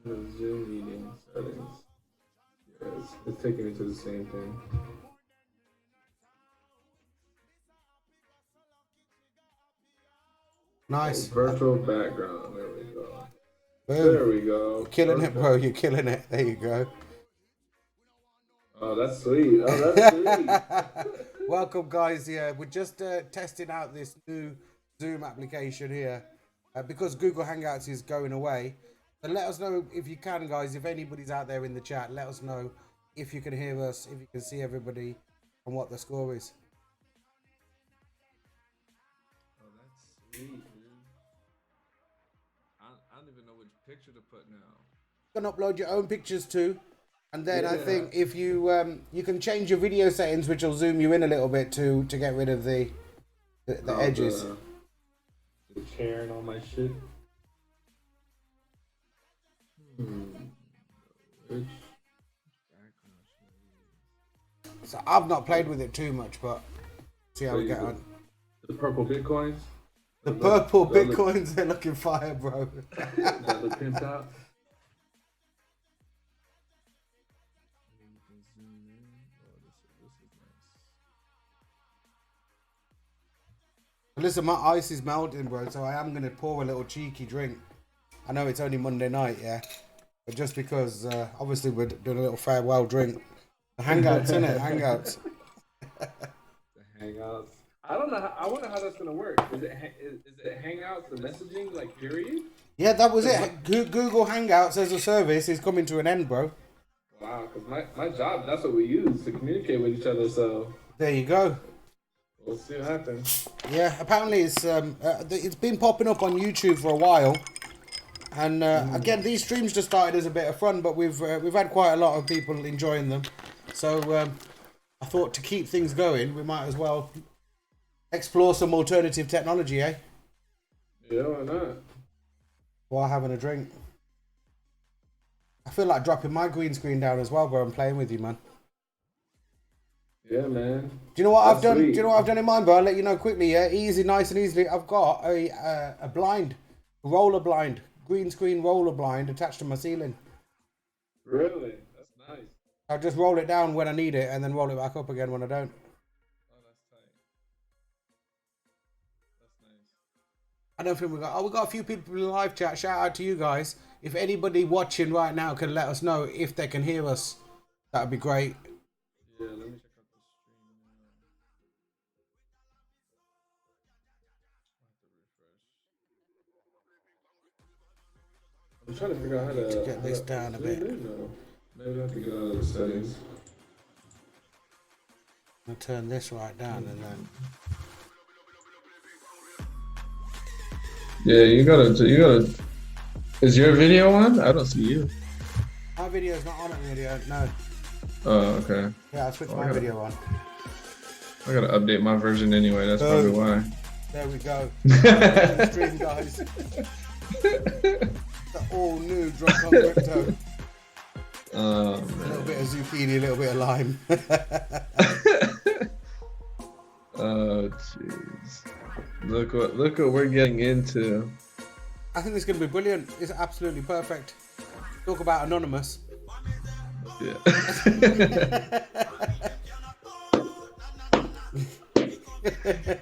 Zoom meeting settings. Yeah, it's taking me to the same thing. Oh, Nice. virtual background. There we go. Boom. There we go. You're killing it, bro. Perfect. You're killing it. There you go. Oh, that's sweet. Oh, that's sweet. Welcome, guys. Yeah, we're just testing out this new Zoom application here because Google Hangouts is going away. So let us know if you can, guys. If anybody's out there in the chat, let us know if you can hear us, if you can see everybody, and what the score is. Oh, that's sweet, dude. I don't even know which picture to put now. You can upload your own pictures too. And then I think if you you can change your video settings, which will zoom you in a little bit to get rid of the edges. The chair and all my shit. Which So I've not played with it too much, but see how we get on. The purple bitcoins. The purple bitcoins, they're looking fire, bro. That look pimped out. Listen, my ice is melting, bro, so I am going to pour a little cheeky drink. I know it's only Monday night, yeah, but just because, obviously, we're doing a little farewell drink. The Hangouts, innit? Hangouts. The Hangouts. I don't know. I wonder how that's going to work. Is it Hangouts, the messaging, like, period? Yeah, that was it. Google Hangouts as a service is coming to an end, bro. Wow, because my job, that's what we use to communicate with each other, so... There you go. We'll see what happens. Yeah, apparently it's been popping up on YouTube for a while, and again, these streams just started as a bit of fun, but we've had quite a lot of people enjoying them. So I thought to keep things going, we might as well explore some alternative technology, eh? Yeah, why not? While having a drink. I feel like dropping my green screen down as well, bro. I'm playing with you, man. Yeah, man. Do you know what That's I've done? sweet. Do you know what I've done in mine, bro? I'll let you know quickly. Yeah, easy, nice and easily. I've got a blind, roller blind, green screen roller blind attached to my ceiling. Really? That's nice. I'll just roll it down when I need it, and then roll it back up again when I don't. Oh, that's tight. That's nice. I don't think we got a few people in the live chat. Shout out to you guys. If anybody watching right now can let us know if they can hear us, that would be great. Yeah, let me check out the stream now. I'm trying to figure out how to Get this down a bit. Maybe I have to get out of the settings. I'll turn this right down and then. Yeah, you gotta. Is your video on? I don't see you. My video's not on at the video, no. Oh, okay. Yeah, I'll switch my video on. I gotta update my version anyway. That's probably why. There we go. The stream, guys. The all new Drunk on Crypto. A little bit of zucchini, a little bit of lime. Oh, jeez. Look what we're getting into. I think this is going to be brilliant. It's absolutely perfect. Talk about anonymous. Yeah.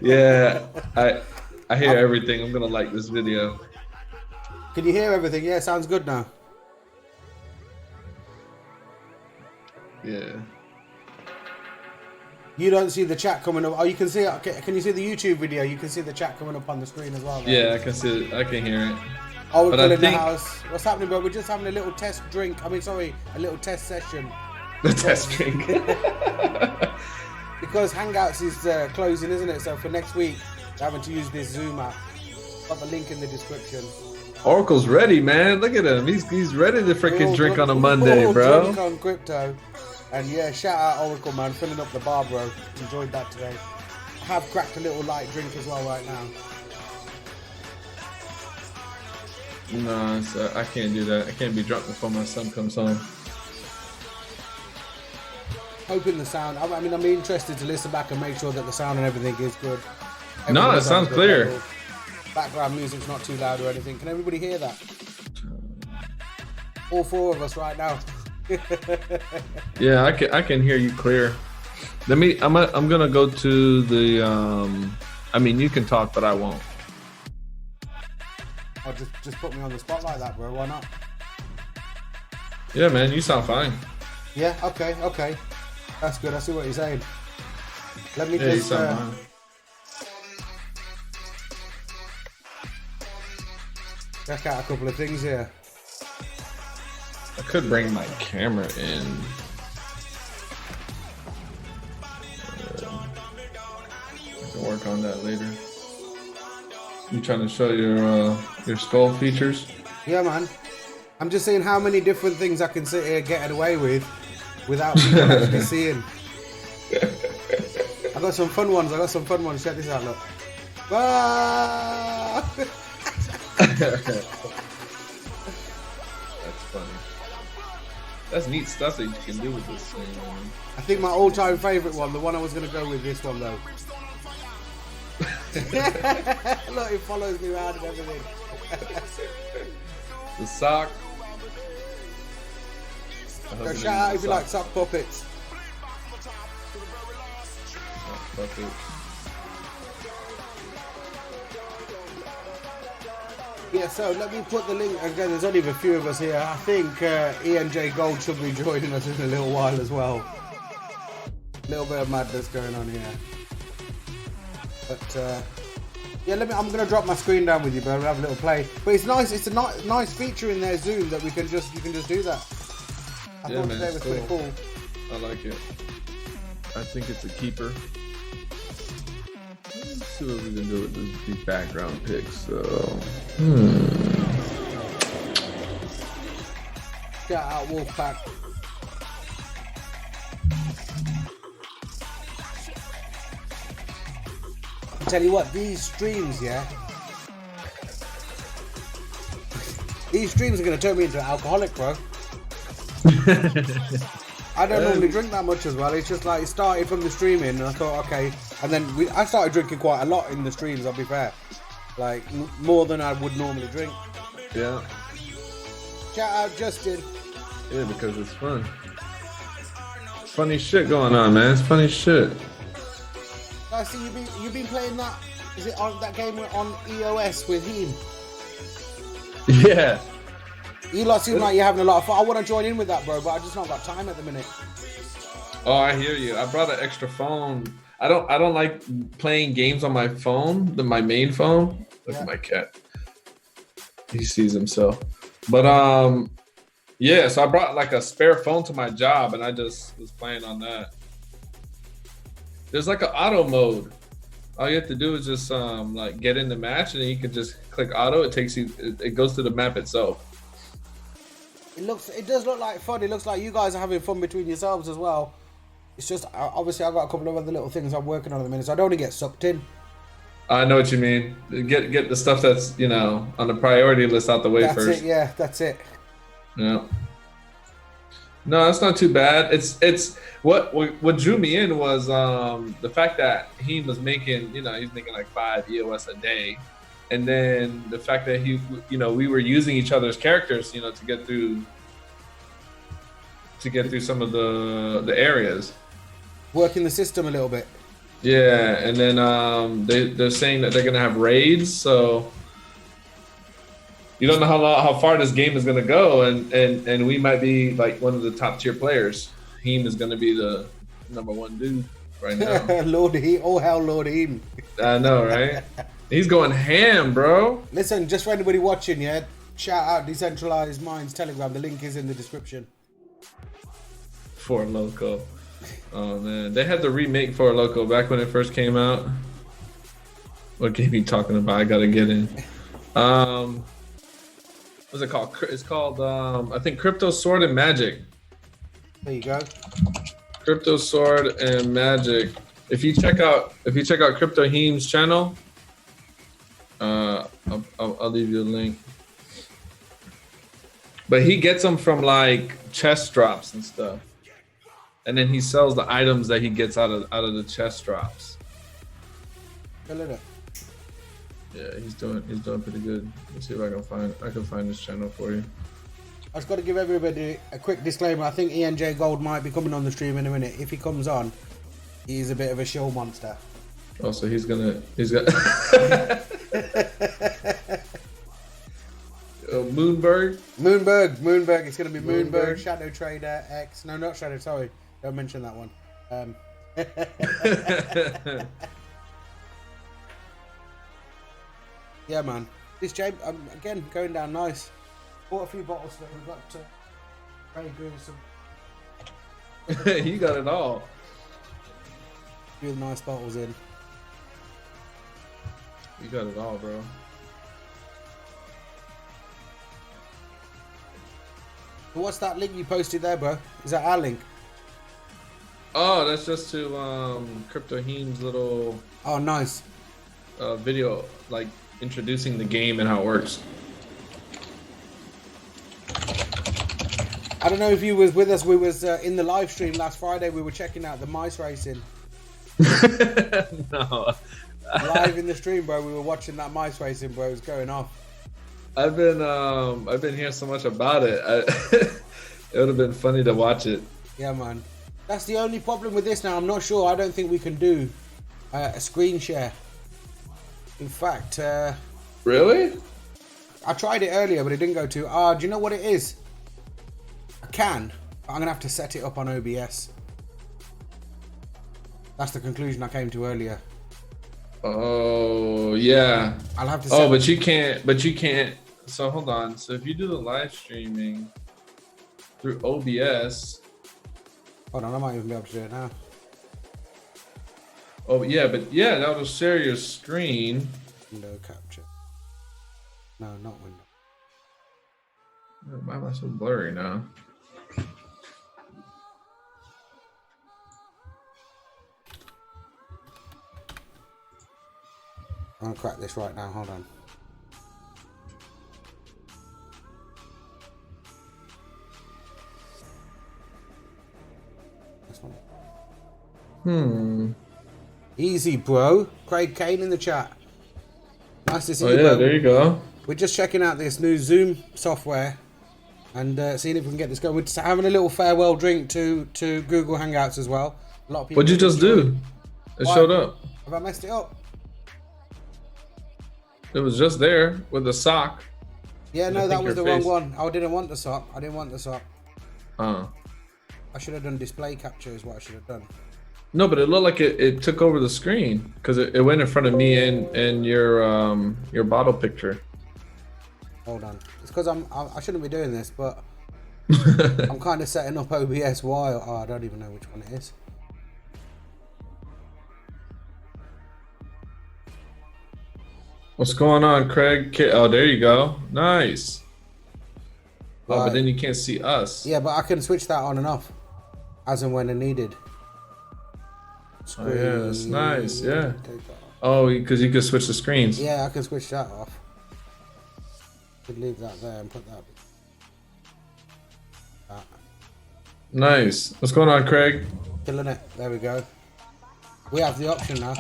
Yeah, I hear everything. I'm gonna like this video. Can you hear everything? Yeah, sounds good now. Yeah. You don't see the chat coming up. Oh, you can see it. Okay, can you see the YouTube video? You can see the chat coming up on the screen as well. Right? Yeah, I can see it. I can hear it. Oh, we're But still I in the think- house. What's happening, bro? We're just having a little test drink. I mean, sorry, a little test session. The test drink. Because Hangouts is closing, isn't it? So for next week, we're having to use this Zoom app. Got the link in the description. Oracle's ready, man. Look at him. He's ready to freaking drink on a Monday, bro. Drunk on crypto. And yeah, shout out Oracle, man. Filling up the bar, bro. Enjoyed that today. I have cracked a little light drink as well right now. No, I can't do that. I can't be drunk before my son comes home. Hoping the sound. I mean, I'm interested to listen back and make sure that the sound and everything is good. No, it sounds clear. Level. Background music's not too loud or anything. Can everybody hear that? All four of us right now. Yeah, I can hear you clear. I'm gonna go to the I mean, you can talk, but I won't. Oh, just put me on the spot like that, bro. Why not? Yeah, man, you sound fine. Yeah. Okay. That's good. I see what you're saying. Let me Yeah, you just. sound fine. Check out a couple of things here. I could bring my camera in. I can work on that later. You trying to show your skull features? Yeah, man. I'm just saying how many different things I can sit here getting away with without people actually seeing. I got some fun ones. Check this out, look. Ah! That's funny. That's neat stuff that you can do with this thing, man. I think my all-time favorite one, the one I was going to go with, this one though. Look, it follows me around and everything. The sock. So shout out if you like sock puppets. Puppet. Yeah, so let me put the link again. There's only a few of us here. I think ENJ Gold should be joining us in a little while as well. A little bit of madness going on here. But yeah, I'm gonna drop my screen down with you, bro. We'll have a little play. But it's nice. It's a nice feature in their Zoom that you can just do that. I thought today was pretty cool. I like it. I think it's a keeper. Let's see what we can do with these background pics. So, Shout out Wolfpack. I tell you what, these streams, yeah. These streams are gonna turn me into an alcoholic, bro. I don't normally drink that much as well. It's just like it started from the streaming, and I thought, okay, and then I started drinking quite a lot in the streams. I'll be fair, like more than I would normally drink. yeah. Shout out Justin. Yeah, because it's fun. Funny shit going on, man. It's funny shit. I see you've been playing that. Is it on that game on EOS with him? Yeah. You lot seem like you're having a lot of fun. I want to join in with that, bro, but I just not got time at the minute. Oh, I hear you. I brought an extra phone. I don't like playing games on my phone, my main phone. Look at my cat. He sees himself. But yeah, so I brought like a spare phone to my job and I just was playing on that. There's like an auto mode. All you have to do is just like get in the match and then you can just click auto. It takes you, it goes to the map itself. It does look like fun. It looks like you guys are having fun between yourselves as well. It's just, obviously I've got a couple of other little things I'm working on at the minute, so I don't want to get sucked in. I know what you mean. Get the stuff that's, you know, on the priority list out the way first. That's it, yeah, that's it. Yeah. No, that's not too bad. It's what drew me in was the fact that he was making, you know, he's making like 5 EOS a day. And then the fact that we were using each other's characters, you know, to get through some of the areas. Working the system a little bit. Yeah, and then they're saying that they're gonna have raids, so you don't know how far this game is gonna go, and we might be like one of the top tier players. Heem is gonna be the #1 dude right now. Lord Heem, oh hell, Lord Heem. I know, right? He's going ham, bro. Listen, just for anybody watching, yeah, shout out Decentralized Minds Telegram. The link is in the description. For Loco. Oh man, they had the remake For Loco back when it first came out. What game are you talking about? I gotta get in. What's it called? It's called I think Crypto Sword and Magic. There you go. Crypto Sword and Magic. If you check out Crypto Heem's channel, I'll leave you a link. But he gets them from like chest drops and stuff, and then he sells the items that he gets out of the chest drops. Yeah, he's doing pretty good. Let's see if I can find his channel for you. I just got to give everybody a quick disclaimer. I think ENJ Gold might be coming on the stream in a minute. If he comes on, he's a bit of a show monster. Oh, so he's got Moonberg. It's going to be Moonberg, Shadow Trader X. No, not Shadow. Sorry, don't mention that one. Yeah, man. This James, again, going down nice. Bought a few bottles that we've got very good. Some You got it all. few nice bottles in. You got it all, bro. What's that link you posted there, bro? Is that our link? Oh, that's just to Crypto Heem's little Oh, nice. video, like introducing the game and how it works. I don't know if you was with us. We was in the live stream last Friday. We were checking out the mice racing. No. Live in the stream, bro. We were watching that mice racing, bro. It was going off. I've been hearing so much about it. It would have been funny to watch it. Yeah, man. That's the only problem with this now. I'm not sure. I don't think we can do a screen share. In fact, Really? I tried it earlier, but it didn't go to. Do you know what it is? I can, but I'm gonna have to set it up on OBS. That's the conclusion I came to earlier. Oh yeah. I'll have to. Oh, but you can't. But you can't. So hold on. So if you do the live streaming through OBS. Hold on, I might even be able to do it now. Oh yeah, but yeah, that'll share your screen. Window capture. No, not window. Why am I so blurry now? I'm gonna crack this right now. Hold on. This one. Easy, bro. Craig Kane in the chat. Nice to see you, Oh yeah, bro. there you go. We're just checking out this new Zoom software and seeing if we can get this going. We're just having a little farewell drink to Google Hangouts as well. A lot of people. What'd you just do? It showed up. Have I messed it up? It was just there with a sock. Yeah, And I no, that think was the your wrong face- one. I didn't want the sock. I didn't want the sock. Uh. I should have done display capture is what I should have done. No, but it looked like it took over the screen because it went in front of me and your bottle picture. Hold on. It's because I shouldn't be doing this, but I'm kind of setting up OBS while. Oh, I don't even know which one it is. What's going on, Craig? Oh, there you go. Nice. Oh, Right. but then you can't see us. Yeah, but I can switch that on and off as and when needed. Oh, yeah, that's nice. Yeah. Take that off. Oh, because you could switch the screens. Yeah, I can switch that off. Could leave that there and put that. Nice. What's going on, Craig? Killing it. There we go. We have the option now.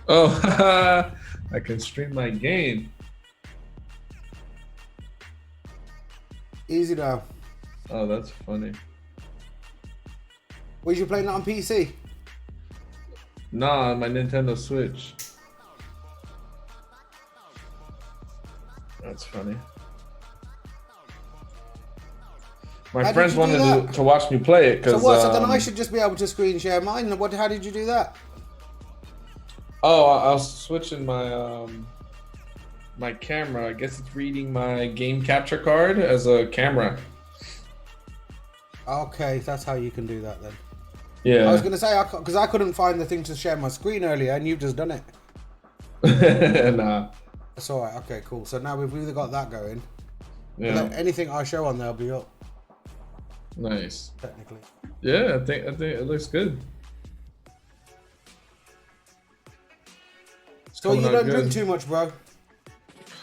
Oh, I can stream my game. Easy now. Oh, that's funny. Was you playing that on PC? Nah, my Nintendo Switch. That's funny. My How did friends you do wanted that? to watch me play it So because. what? So then I should just be able to screen share mine. What? How did you do that? Oh, I was switching my my camera. I guess it's reading my game capture card as a camera. Okay, that's how you can do that then. Yeah. I was gonna say because I couldn't find the thing to share my screen earlier, and you've just done it. Nah. That's all right. Okay, cool. So now we've either got that going. Yeah. Anything I show on there will be up Nice. technically. Yeah, I think it looks good. It's So coming you out don't good. drink too much, bro.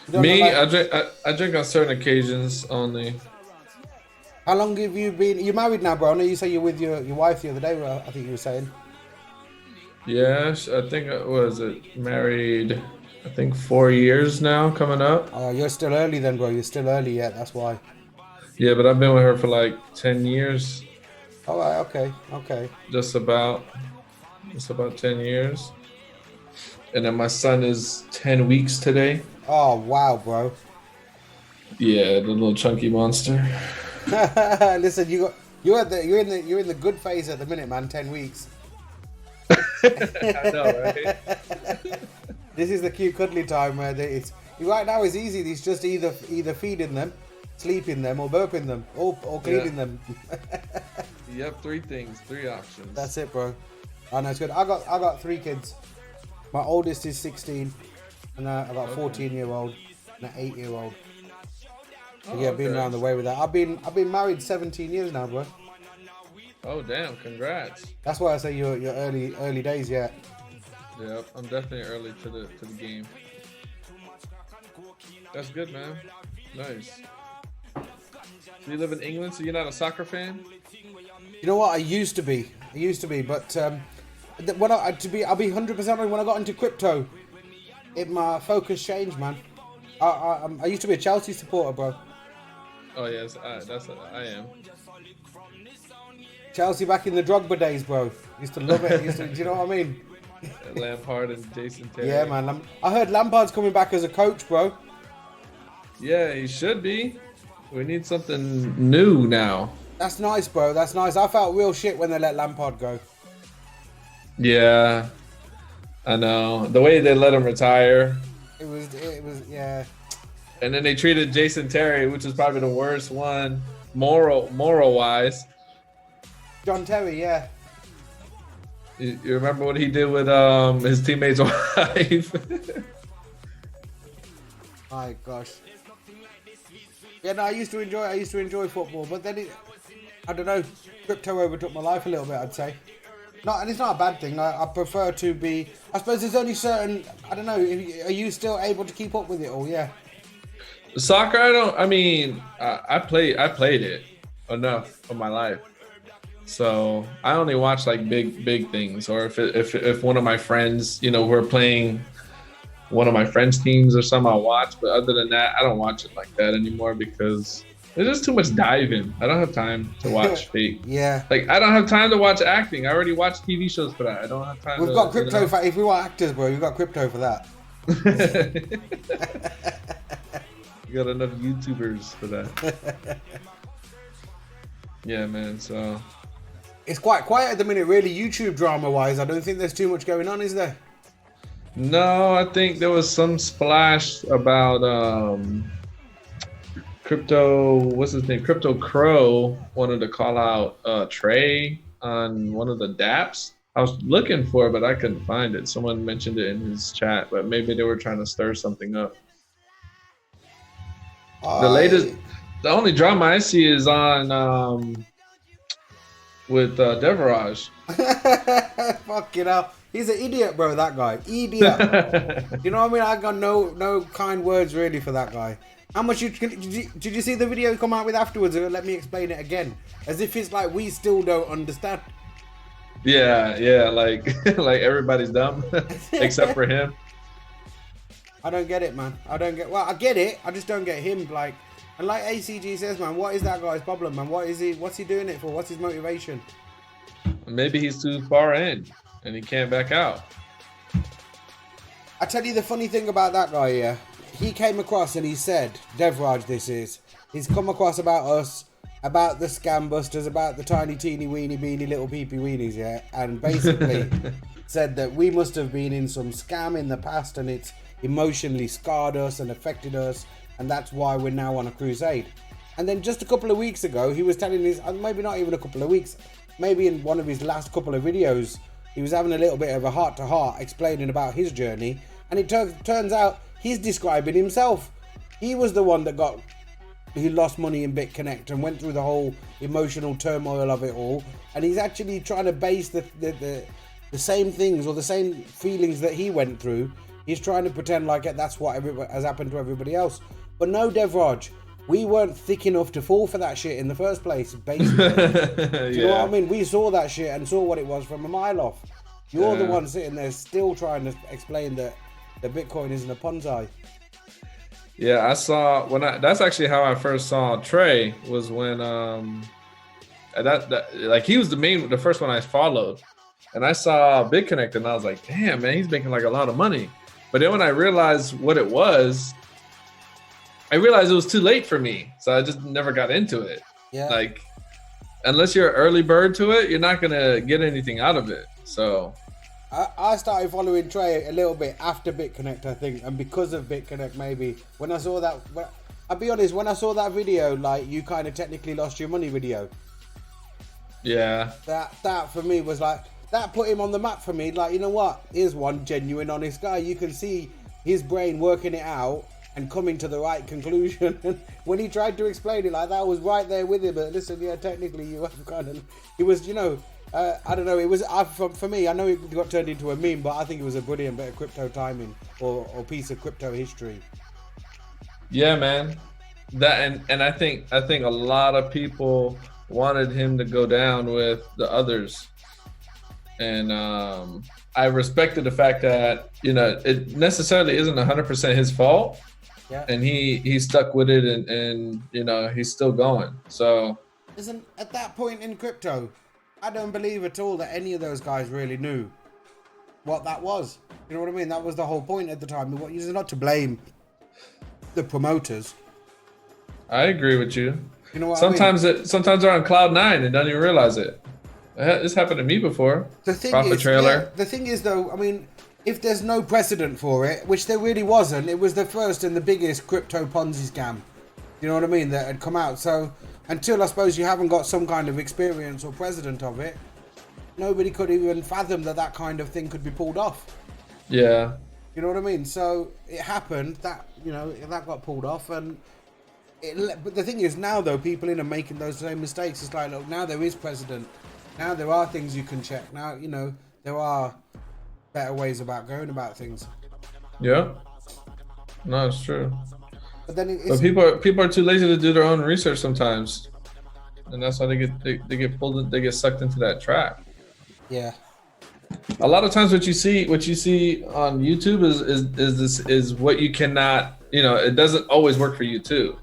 You don't Me, look I like... drink. I drink on certain occasions only. How long have you been? You're married now, bro. I know you say you're with your wife the other day. I think you were saying. Yes, I think was it married. I think 4 years now coming up. Oh, you're still early then, bro. You're still early yet. That's why. Yeah, but I've been with her for like 10 years. All right. Okay. Okay. Just about. Just about 10 years. And then my son is 10 weeks today. Oh wow, bro. Yeah, the little chunky monster. Listen, you're in the good phase at the minute, man. 10 weeks. I know, right? This is the cute cuddly time where it's right now. It's easy. It's just either feeding them, sleeping them, or burping them, or cleaning them. You have three things, three options. That's it, bro. I know it's good. I got 3 kids. My oldest is 16, and I got a 14-year-old and an 8-year-old. So yeah, been around the way with that. I've been married 17 years now, bro. Oh damn! Congrats. That's why I say you're early days yet. Yeah, I'm definitely early to the game. That's good, man. Nice. So you live in England, so you're not a soccer fan? You know what? I used to be, but I'll be 100% honest. When I got into crypto, my focus changed, man. I used to be a Chelsea supporter, bro. Oh yes, I am. Chelsea back in the Drogba days, bro. Used to love it. Do you know what I mean? Lampard and Jason Terry. Yeah, man. I heard Lampard's coming back as a coach, bro. Yeah, he should be. We need something new now. That's nice, bro. That's nice. I felt real shit when they let Lampard go. Yeah, I know. The way they let him retire. It was, yeah. And then they treated Jason Terry, which is probably the worst one, moral wise. John Terry, yeah. You remember what he did with his teammate's wife? My gosh. Yeah, no, I used to enjoy football, but then I don't know, crypto overtook my life a little bit, I'd say. And it's not a bad thing. I prefer to be. I suppose there's only certain. I don't know. Are you still able to keep up with it all? Yeah. Soccer, I played it enough of my life. So I only watch like big things, or if one of my friends, we're playing one of my friends' teams or something, I'll watch. But other than that, I don't watch it like that anymore because there's just too much diving. I don't have time to watch fake. Yeah. Like I don't have time to watch acting. I already watch TV shows for that. I don't have time. We've got crypto for if we want actors, bro. You've got crypto for that. You got enough YouTubers for that. Yeah, man. So. It's quite quiet at the minute, really, YouTube drama-wise. I don't think there's too much going on, is there? No, I think there was some splash about Crypto. What's his name? Crypto Crow wanted to call out Trey on one of the dApps. I was looking for it, but I couldn't find it. Someone mentioned it in his chat, but maybe they were trying to stir something up. The only drama I see is on with Devaraj. Fucking hell. He's an idiot, bro, that guy. Idiot. You know what I mean? I got no kind words really for that guy. How much did you see the video come out with afterwards? Let me explain it again. As if it's like we still don't understand. Yeah, like like everybody's dumb except for him. I don't get it, man. I get it. I just don't get him. And like ACG says, man, what is that guy's problem, man? What's he doing it for? What's his motivation? Maybe he's too far in and he can't back out. I tell you the funny thing about that guy, yeah. He came across and he said, Devraj he's come across about us, about the scam busters, about the tiny teeny weeny beeny little peepee weenies, yeah. And basically said that we must have been in some scam in the past and it's emotionally scarred us and affected us. And that's why we're now on a crusade. And then just a couple of weeks ago, he was telling his, maybe not even a couple of weeks, maybe in one of his last couple of videos, he was having a little bit of a heart-to-heart explaining about his journey. And it turns out he's describing himself. He was the one he lost money in BitConnect and went through the whole emotional turmoil of it all. And he's actually trying to base the same things or the same feelings that he went through. He's trying to pretend like that's what has happened to everybody else. But no, Devraj, we weren't thick enough to fall for that shit in the first place, basically. Do you know what I mean? We saw that shit and saw what it was from a mile off. You're the one sitting there still trying to explain that the Bitcoin isn't a Ponzi. Yeah, I saw that's actually how I first saw Trey, was when like he was the first one I followed, and I saw BitConnect and I was like, damn man, he's making like a lot of money. But then when I realized what it was, I realized it was too late for me, so I just never got into it. Yeah. Like, unless you're an early bird to it, you're not gonna get anything out of it. So I started following Trey a little bit after BitConnect, I think, and because of BitConnect, maybe. When I saw that, I'll be honest, when I saw that video, like, you kind of technically lost your money video. Yeah. That for me was like, that put him on the map for me. Like, you know what? Here's one genuine, honest guy. You can see his brain working it out and coming to the right conclusion. And when he tried to explain it like that, I was right there with him. But listen, yeah, technically you have kind of, it was, you know, I don't know. It was for me. I know it got turned into a meme, but I think it was a brilliant bit of crypto timing or piece of crypto history. Yeah, man. That and I think a lot of people wanted him to go down with the others, and I respected the fact that, you know, it necessarily isn't 100% his fault. Yeah. And he stuck with it, and you know, he's still going. So listen, at that point in crypto, I don't believe at all that any of those guys really knew what that was. You know what I mean? That was the whole point at the time. It's not to blame the promoters. I agree with you. You know what sometimes I mean? Sometimes they're on cloud nine and don't even realize it. This happened to me before. The thing Profit is, trailer. yeah, the thing is though, I mean, if there's no precedent for it, which there really wasn't, it was the first and the biggest crypto Ponzi scam. You know what I mean? That had come out. So until I suppose you haven't got some kind of experience or precedent of it, nobody could even fathom that kind of thing could be pulled off. Yeah. You know what I mean? So it happened that, you know, that got pulled off, and but the thing is now though, people are making those same mistakes. It's like, look, now there is precedent. Now there are things you can check. Now, you know, there are better ways about going about things. Yeah. No, it's true. But then But people are too lazy to do their own research sometimes, and that's why they get pulled. They get sucked into that trap. Yeah. A lot of times, what you see on YouTube is what you cannot. You know, it doesn't always work for you too.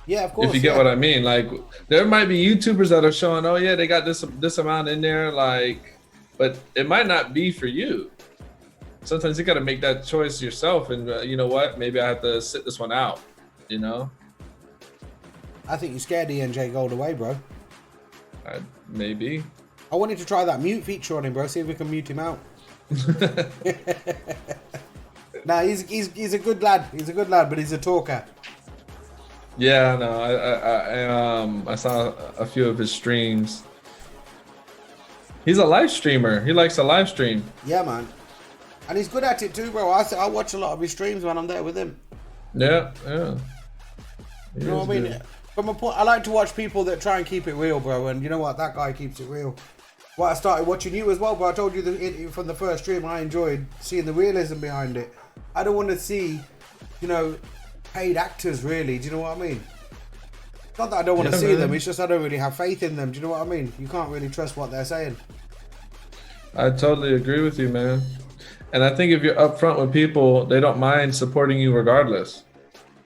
Yeah, of course. If you get what I mean, like there might be YouTubers that are showing, oh yeah, they got this amount in there, like, but it might not be for you. Sometimes you got to make that choice yourself, and you know what? Maybe I have to sit this one out. You know. I think you scared ENJ Gold away, bro. Maybe. I wanted to try that mute feature on him, bro. See if we can mute him out. Nah, he's a good lad. He's a good lad, but he's a talker. Yeah, no, I saw a few of his streams. He's a live streamer. He likes to live stream. Yeah, man. And he's good at it too, bro. I watch a lot of his streams when I'm there with him. Yeah. You know what I mean? Good. From a point, I like to watch people that try and keep it real, bro. And you know what? That guy keeps it real. Well, I started watching you as well, but I told you from the first stream, I enjoyed seeing the realism behind it. I don't want to see, you know, paid actors, really. Do you know what I mean? Not that I don't want to see them. It's just I don't really have faith in them. Do you know what I mean? You can't really trust what they're saying. I totally agree with you, man. And I think if you're upfront with people, they don't mind supporting you regardless.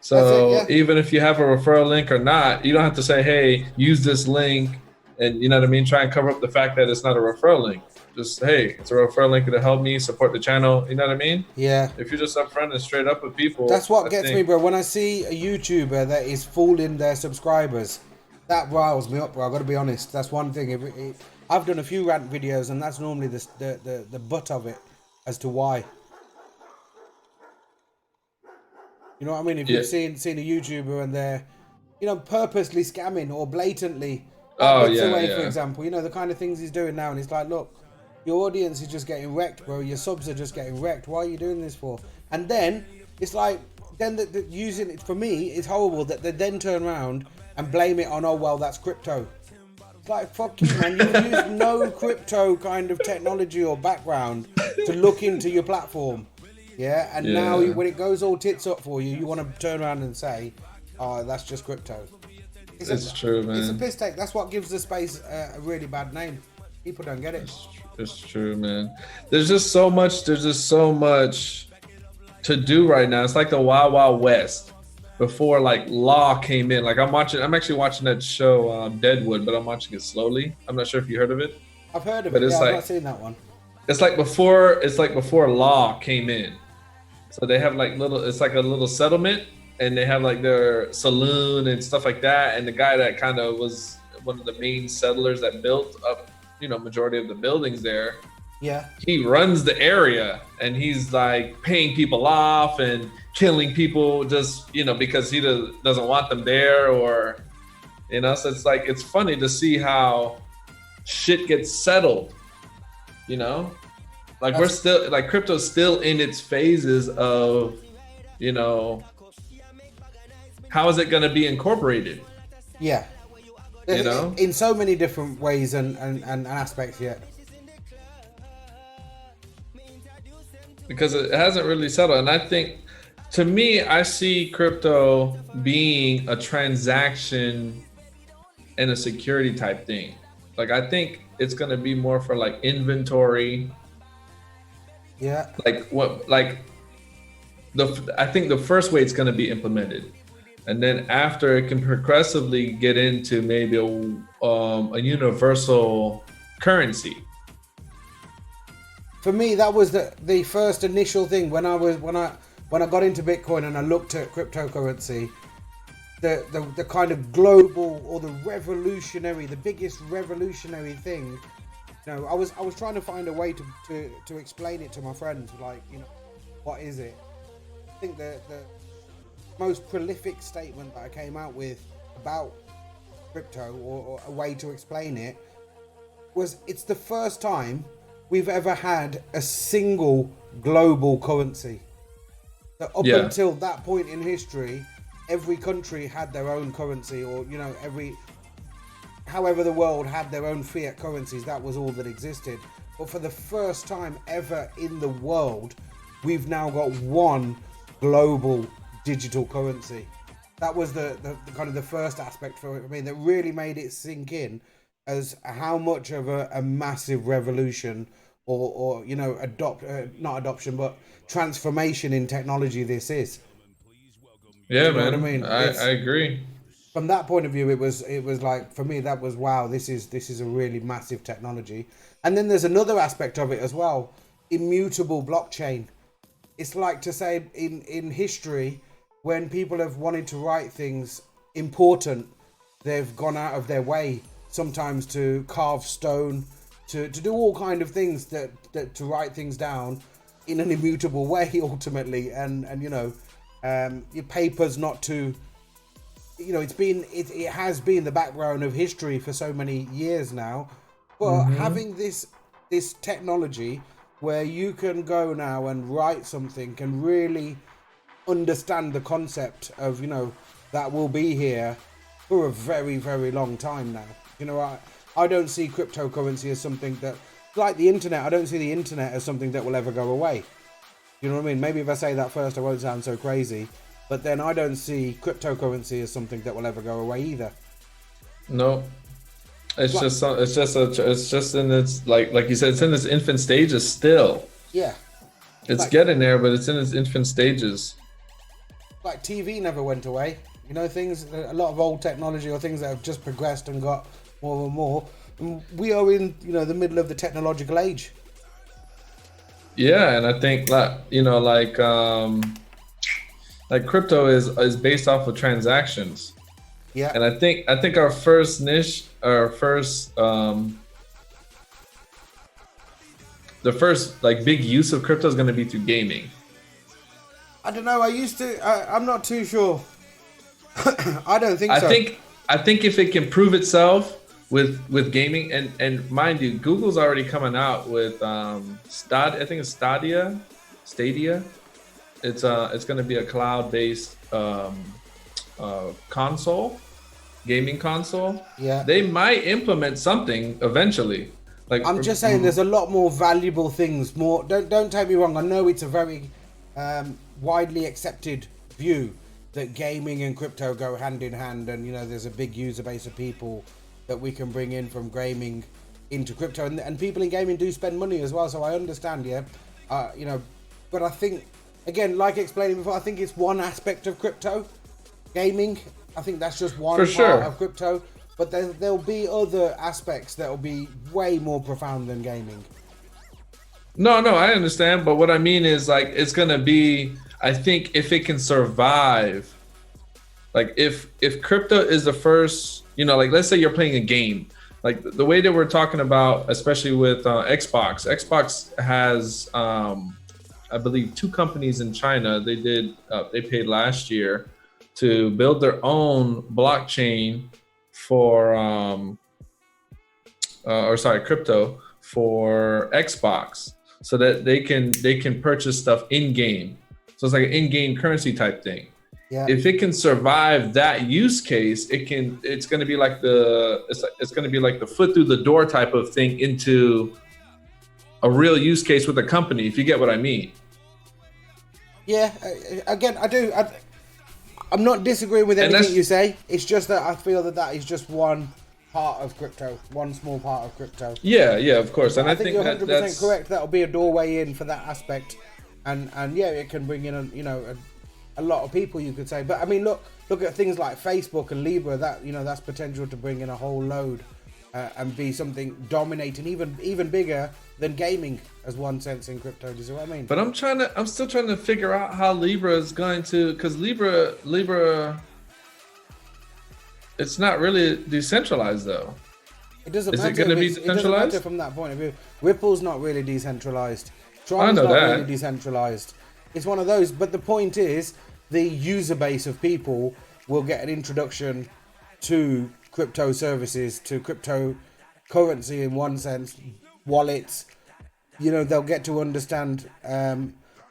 So even if you have a referral link or not, you don't have to say, hey, use this link. And you know what I mean? Try and cover up the fact that it's not a referral link. Just, hey, it's a referral link to help me support the channel. You know what I mean? Yeah. If you're just upfront and straight up with people. That's what gets me, bro. When I see a YouTuber that is fooling their subscribers, that riles me up, bro. I've got to be honest. That's one thing. I've done a few rant videos, and that's normally the butt of it as to why. You know what I mean? If you've seen a YouTuber and they're, you know, purposely scamming or blatantly for example, you know, the kind of things he's doing now, and it's like, look, your audience is just getting wrecked, bro. Your subs are just getting wrecked. Why are you doing this for? And then it's like, then using it for me, it's horrible that they then turn around and blame it on, oh well, that's crypto. It's like, fuck you, man. You've used no crypto kind of technology or background to look into your platform. Yeah, and now Yeah. when it goes all tits up for you, you want to turn around and say, "Oh, that's just crypto." It's true, man. It's a piss take. That's what gives the space a really bad name. People don't get it. It's true, man. There's just so much. There's just so much to do right now. It's like the Wild Wild West before like law came in. Like I'm actually watching that show Deadwood, but I'm watching it slowly. I'm not sure if you heard of it. I've heard of But it. it's Yeah, like- I've not seen that one. It's like before law came in. So they have like it's like a little settlement, and they have like their saloon and stuff like that. And the guy that kind of was one of the main settlers that built up, majority of the buildings there, Yeah. he runs the area, and he's like paying people off and killing people just, because he doesn't want them there, or, so it's like, it's funny to see how shit gets settled, like we're still like crypto's still in its phases of, how is it going to be incorporated? Yeah. In so many different ways and aspects yet. Because it hasn't really settled. And I think, to me, I see crypto being a transaction and a security type thing. Like, I think it's going to be more for like inventory. Yeah. I think the first way it's going to be implemented. And then after, it can progressively get into maybe a universal currency. For me, that was the first initial thing when I got into Bitcoin and I looked at cryptocurrency. The kind of global or the biggest revolutionary thing. I was trying to find a way to explain it to my friends, like, what is it? I think the most prolific statement that I came out with about crypto, or a way to explain it, was it's the first time we've ever had a single global currency. Up until that point in history, every country had their own currency, or however the world had their own fiat currencies. That was all that existed. But for the first time ever in the world, we've now got one global digital currency. That was the kind of the first aspect for it. I mean, that really made it sink in as how much of a massive revolution or transformation in technology this is. Yeah, You know man. what I mean? I agree. From that point of view, it was like, for me, that was, wow, this is a really massive technology. And then there's another aspect of it as well, immutable blockchain. It's like to say in history, when people have wanted to write things important, they've gone out of their way sometimes to carve stone, to do all kind of things that to write things down in an immutable way ultimately, and your papers not to, it has been the background of history for so many years now, but having this technology where you can go now and write something and really understand the concept of, that will be here for a very, very long time now. I don't see cryptocurrency as something that, like the internet, I don't see the internet as something that will ever go away. You know what I mean? Maybe if I say that first, I won't sound so crazy. But then I don't see cryptocurrency as something that will ever go away either. No, it's just in its like you said, it's in its infant stages still. Yeah, it's getting there, but it's in its infant stages. Like TV never went away. Things, a lot of old technology or things that have just progressed and got more and more. And we are in, the middle of the technological age. Yeah, and I think like crypto is based off of transactions. Yeah. And I think our first niche, the first like big use of crypto is going to be through gaming. I don't know. I'm not too sure. I don't think so. I think if it can prove itself with gaming, and mind you, Google's already coming out with I think it's Stadia. It's going to be a cloud-based gaming console. Yeah. They might implement something eventually, Like I'm just saying, there's a lot more valuable things. More. Don't take me wrong. I know it's a very widely accepted view that gaming and crypto go hand in hand, and there's a big user base of people that we can bring in from gaming into crypto, and people in gaming do spend money as well. So I understand, but I think, again, like explaining before, I think it's one aspect of crypto, gaming. I think that's just one part of crypto. But there'll be other aspects that will be way more profound than gaming. No, I understand. But what I mean is, like, it's going to be, I think, if it can survive, like if crypto is the first, like, let's say you're playing a game, like the way that we're talking about, especially with Xbox has, I believe, 2 companies in China. They paid last year to build their own blockchain for crypto for Xbox, so that they can purchase stuff in game. So it's like an in-game currency type thing. Yeah. If it can survive that use case, it's going to be like the foot through the door type of thing into a real use case with a company, if you get what I mean. Yeah, again, I do. I'm not disagreeing with anything you say. It's just that I feel that is just one part of crypto, one small part of crypto. Yeah, of course. And I think you're 100% that's correct. That'll be a doorway in for that aspect, and yeah, it can bring in a lot of people, you could say. But I mean, look at things like Facebook and Libra. That that's potential to bring in a whole load and be something dominating, even bigger than gaming, as one sense in crypto. Do you see what I mean? But I'm still trying to figure out how Libra is going to, because Libra, it's not really decentralized though. It doesn't matter. Is matter. It going to be decentralized? It doesn't matter from that point of view. Ripple's not really decentralized. I know not that. really decentralized. It's one of those. But the point is, the user base of people will get an introduction to crypto services, to cryptocurrency in one sense, wallets. They'll get to understand,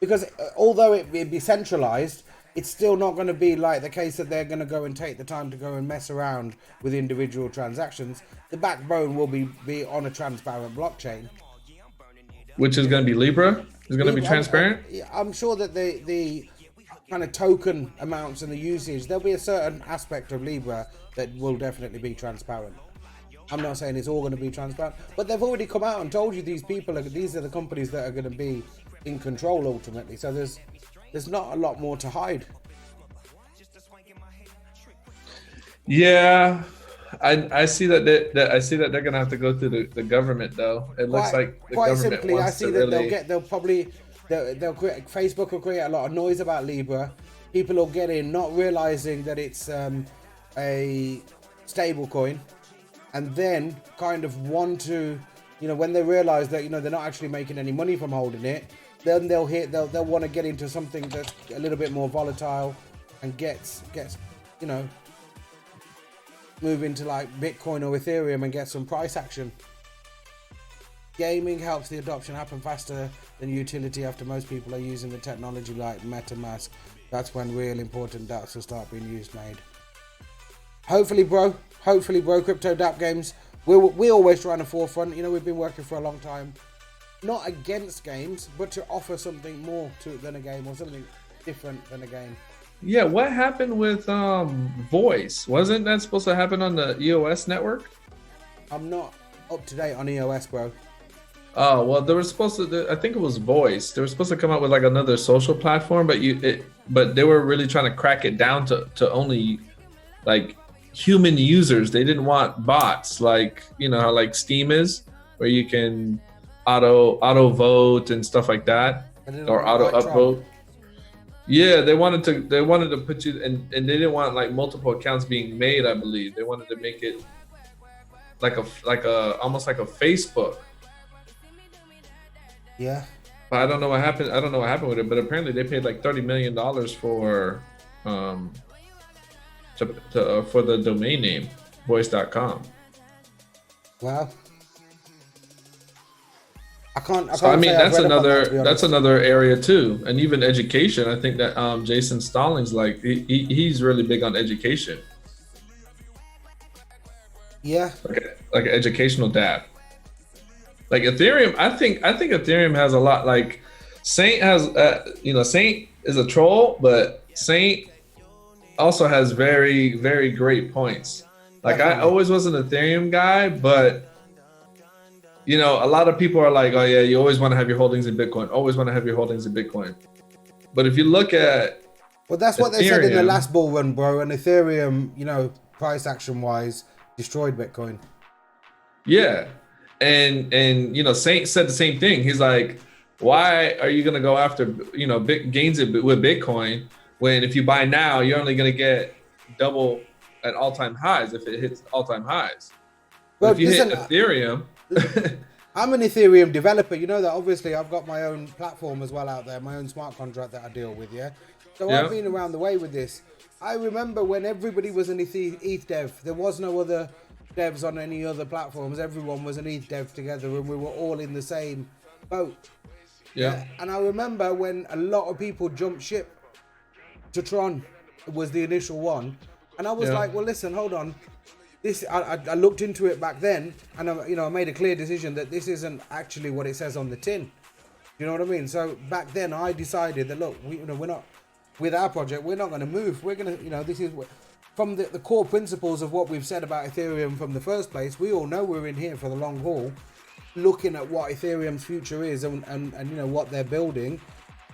because although it be centralized, it's still not going to be like the case that they're going to go and take the time to go and mess around with individual transactions. The backbone will be on a transparent blockchain. Which is going to be Libra? Is going to be transparent? I'm sure that the kind of token amounts and the usage, there'll be a certain aspect of Libra that will definitely be transparent. I'm not saying it's all going to be transparent, but they've already come out and told you these are the companies that are going to be in control ultimately. So there's not a lot more to hide. Yeah, I see that they're going to have to go through the government though. It looks like the quite government simply, wants I see to that really... they'll create, Facebook will create a lot of noise about Libra. People will get in not realizing that it's a stable coin, and then kind of want to, when they realize that they're not actually making any money from holding it, then they'll want to get into something that's a little bit more volatile and gets move into like Bitcoin or Ethereum and get some price action. Gaming helps the adoption happen faster than utility after most people are using the technology like MetaMask. That's when real important dApps will start being made. Hopefully, bro, crypto dApp games. We always try on the forefront. We've been working for a long time, not against games, but to offer something more to it than a game, or something different than a game. Yeah, what happened with voice? Wasn't that supposed to happen on the EOS network? I'm not up to date on EOS, bro. Oh, well, they were supposed to, I think it was voice. They were supposed to come out with like another social platform, but they were really trying to crack it down to only like human users. They didn't want bots, like, how like Steam is, where you can auto vote and stuff like that, or auto upvote. Yeah, they wanted to put you, and they didn't want like multiple accounts being made. I believe they wanted to make it like a almost like a Facebook. Yeah. But I don't know what happened. I don't know what happened with it. But apparently they paid like $30 million for the domain name voice.com. Wow. I mean, that's another area too, and even education. I think that Jason Stallings, like he's really big on education. Yeah, like an educational dApp. Like Ethereum, I think Ethereum has a lot. Like Saint has, Saint is a troll, but Saint also has very, very great points. Like I Definitely. always was an Ethereum guy, but a lot of people are like, oh yeah, you always want to have your holdings in Bitcoin, always want to have your holdings in Bitcoin. But if you look at Well, that's what they said in the Ethereum, last bull run, bro. And Ethereum, price action wise, destroyed Bitcoin. yeah, and Saint said the same thing. He's like, why are you gonna go after big gains with Bitcoin when if you buy now, you're only gonna get double at all-time highs if it hits all-time highs. But Bro, if you listen, hit Ethereum, I'm an Ethereum developer. You know that obviously I've got my own platform as well out there, my own smart contract that I deal with, yeah? So Yeah. I've been around the way with this. I remember when everybody was an ETH dev. There was no other devs on any other platforms. Everyone was an ETH dev together and we were all in the same boat. yeah, And I remember when a lot of people jumped ship to Tron was the initial one. And I was Yeah. like, well, listen, hold on. I looked into it back then, and I made a clear decision that this isn't actually what it says on the tin. You know what I mean? So back then, I decided that look, we're not with our project. We're not going to move. We're going to, this is from the core principles of what we've said about Ethereum from the first place. We all know we're in here for the long haul, looking at what Ethereum's future is and what they're building.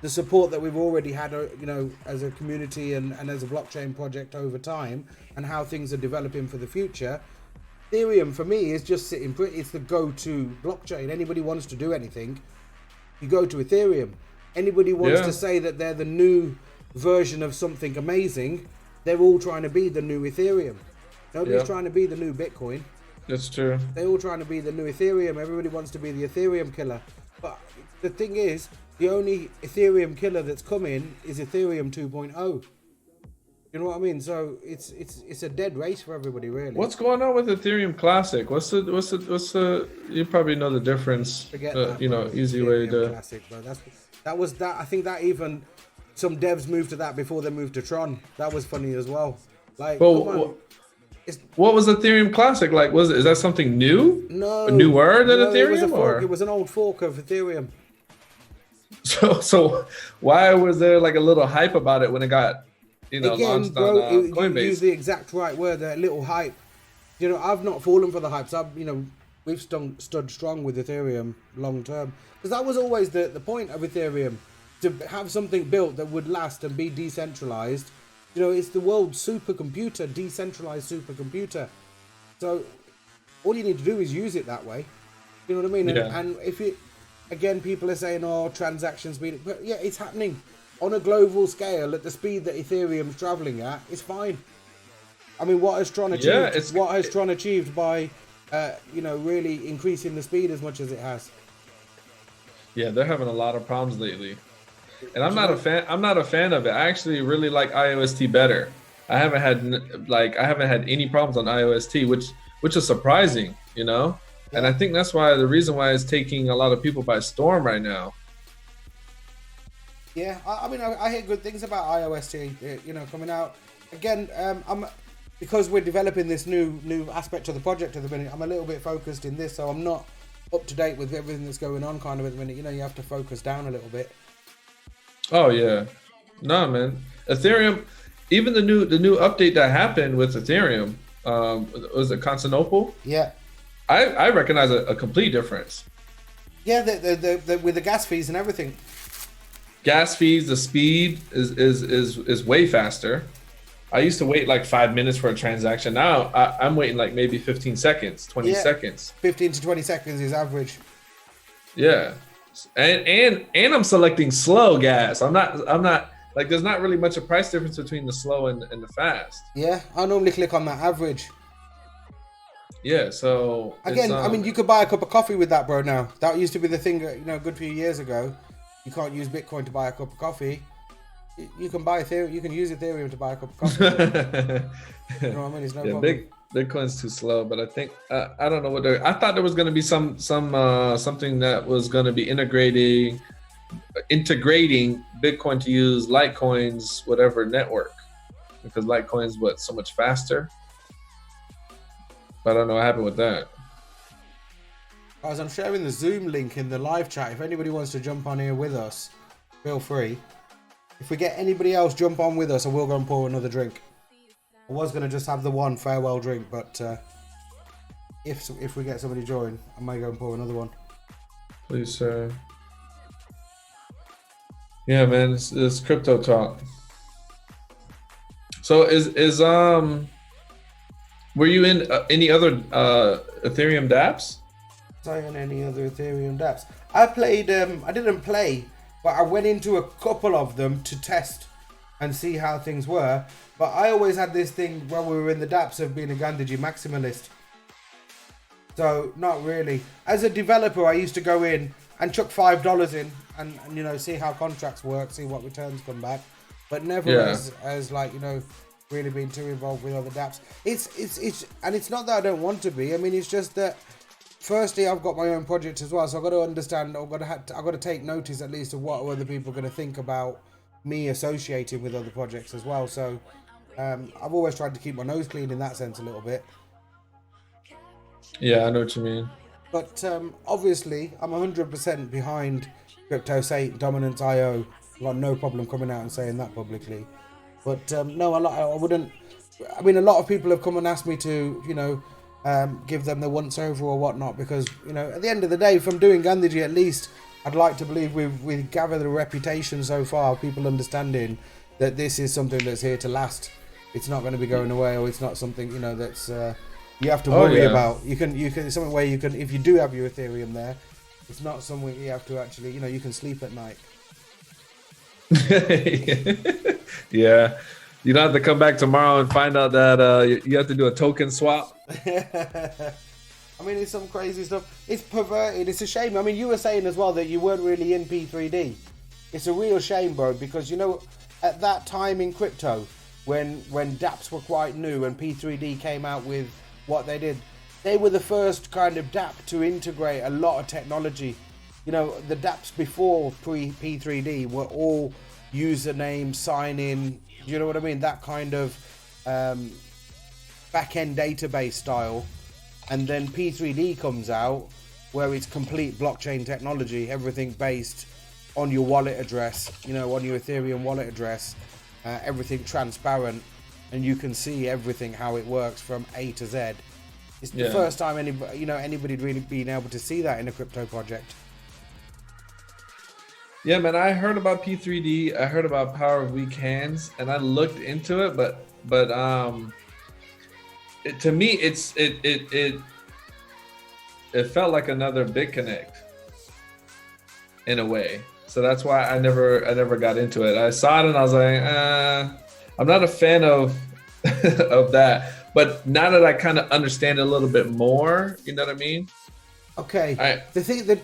The support that we've already had, as a community and as a blockchain project over time, and how things are developing for the future. Ethereum for me is just sitting pretty. It's the go-to blockchain. Anybody wants to do anything, you go to Ethereum. Anybody wants Yeah. to say that they're the new version of something amazing, they're all trying to be the new Ethereum. Nobody's Yeah. trying to be the new Bitcoin. That's true. They're all trying to be the new Ethereum. Everybody wants to be the Ethereum killer. But the thing is, the only Ethereum killer that's coming is Ethereum 2.0. You know what I mean? So it's a dead race for everybody, really. What's going on with Ethereum Classic? What's the? You probably know the difference. Forget that, bro. Easy Ethereum way to. Classic, bro. That was that. I think that even some devs moved to that before they moved to Tron. That was funny as well. Like, come on. Well, what was Ethereum Classic like? Is that something new? No, A newer than no, Ethereum, it was a fork. or It was an old fork of Ethereum. so why was there like a little hype about it when it got Again, launched bro, on you Coinbase? use the exact right word. A little hype. I've not fallen for the hypes. We've stood strong with Ethereum long term, because that was always the point of Ethereum, to have something built that would last and be decentralized. It's the world's supercomputer, decentralized supercomputer. So all you need to do is use it that way. You know what I mean? Yeah. And if it, again, people are saying, oh, transaction speed, but yeah, it's happening on a global scale at the speed that Ethereum's traveling at. It's fine. I mean, what has Tron achieved? Yeah, What has Tron achieved by, really increasing the speed as much as it has? Yeah, they're having a lot of problems lately, and I'm not a fan. I'm not a fan of it. I actually really like IOST better. I haven't had any problems on IOST, which is surprising, And I think that's why the reason why it's taking a lot of people by storm right now. Yeah, I mean, I hear good things about IOST, coming out. Again, because we're developing this new aspect of the project at the minute, I'm a little bit focused in this, so I'm not up to date with everything that's going on kind of at the minute. You have to focus down a little bit. Oh yeah, no man, Ethereum, even the new update that happened with Ethereum, was it Constantinople? Yeah. I recognize a complete difference. Yeah, the with the gas fees and everything. Gas fees, the speed is way faster. I used to wait like 5 minutes for a transaction. Now I'm waiting like maybe 15 seconds, 20 seconds. 15 to 20 seconds is average. Yeah, and I'm selecting slow gas. I'm not like there's not really much a price difference between the slow and the fast. Yeah, I normally click on that average. Yeah, so Again, I mean, you could buy a cup of coffee with that, bro. Now that used to be the thing, a good few years ago. You can't use Bitcoin to buy a cup of coffee. You can buy Ethereum. You can use Ethereum to buy a cup of coffee. You know what I mean? It's no problem. Bitcoin's too slow, but I think I don't know what I thought there was going to be something that was going to be integrating Bitcoin to use Litecoin's whatever network, because Litecoin's so much faster. But I don't know what happened with that. Guys, I'm sharing the Zoom link in the live chat. If anybody wants to jump on here with us, feel free. If we get anybody else jump on with us, I will go and pour another drink. I was going to just have the one farewell drink, but if we get somebody join, I might go and pour another one. Please, sir. Yeah, man, it's crypto talk. So were you in any other Ethereum dApps? On any other Ethereum dApps? I played. I didn't play, but I went into a couple of them to test and see how things were. But I always had this thing when we were in the dApps of being a Gandhi maximalist. So not really. As a developer, I used to go in and chuck $5 in and you know, see how contracts work, see what returns come back, but never as like, you know, really being too involved with other dApps. It's not that I don't want to be. I mean, it's just that firstly, I've got my own project as well, so I've got to understand, I've got to take notice at least of what other people are going to think about me associating with other projects as well. So I've always tried to keep my nose clean in that sense a little bit. Yeah, I know what you mean. But obviously, I'm 100% behind Crypto State Dominance IO. I've got no problem coming out and saying that publicly. But no, I wouldn't. I mean, a lot of people have come and asked me to, you know, give them the once over or whatnot, because, you know, at the end of the day, from doing Gandhiji, at least I'd like to believe we've gathered a reputation so far, people understanding that this is something that's here to last. It's not going to be going away, or it's not something, you know, that's you have to worry about. You can it's something where you can, if you do have your Ethereum there, it's not something you have to actually, you know, you can sleep at night. Yeah. You don't have to come back tomorrow and find out that you have to do a token swap. I mean, it's some crazy stuff. It's perverted. It's a shame. I mean, you were saying as well that you weren't really in P3D. It's a real shame, bro, because, you know, at that time in crypto, when dApps were quite new and P3D came out with what they did, they were the first kind of dApp to integrate a lot of technology. You know, the dApps before P3D were all username, sign in, you know what I mean? That kind of back-end database style. And then P3D comes out where it's complete blockchain technology, everything based on your wallet address, you know, on your Ethereum wallet address, everything transparent, and you can see everything, how it works from A to Z. It's the first time anybody'd really been able to see that in a crypto project. Yeah, man, I heard about P3D. I heard about Power of Weak Hands, and I looked into it, but to me, it felt like another BitConnect in a way. So that's why I never got into it. I saw it and I was like, I'm not a fan of of that. But now that I kind of understand it a little bit more, you know what I mean? Okay. The thing, the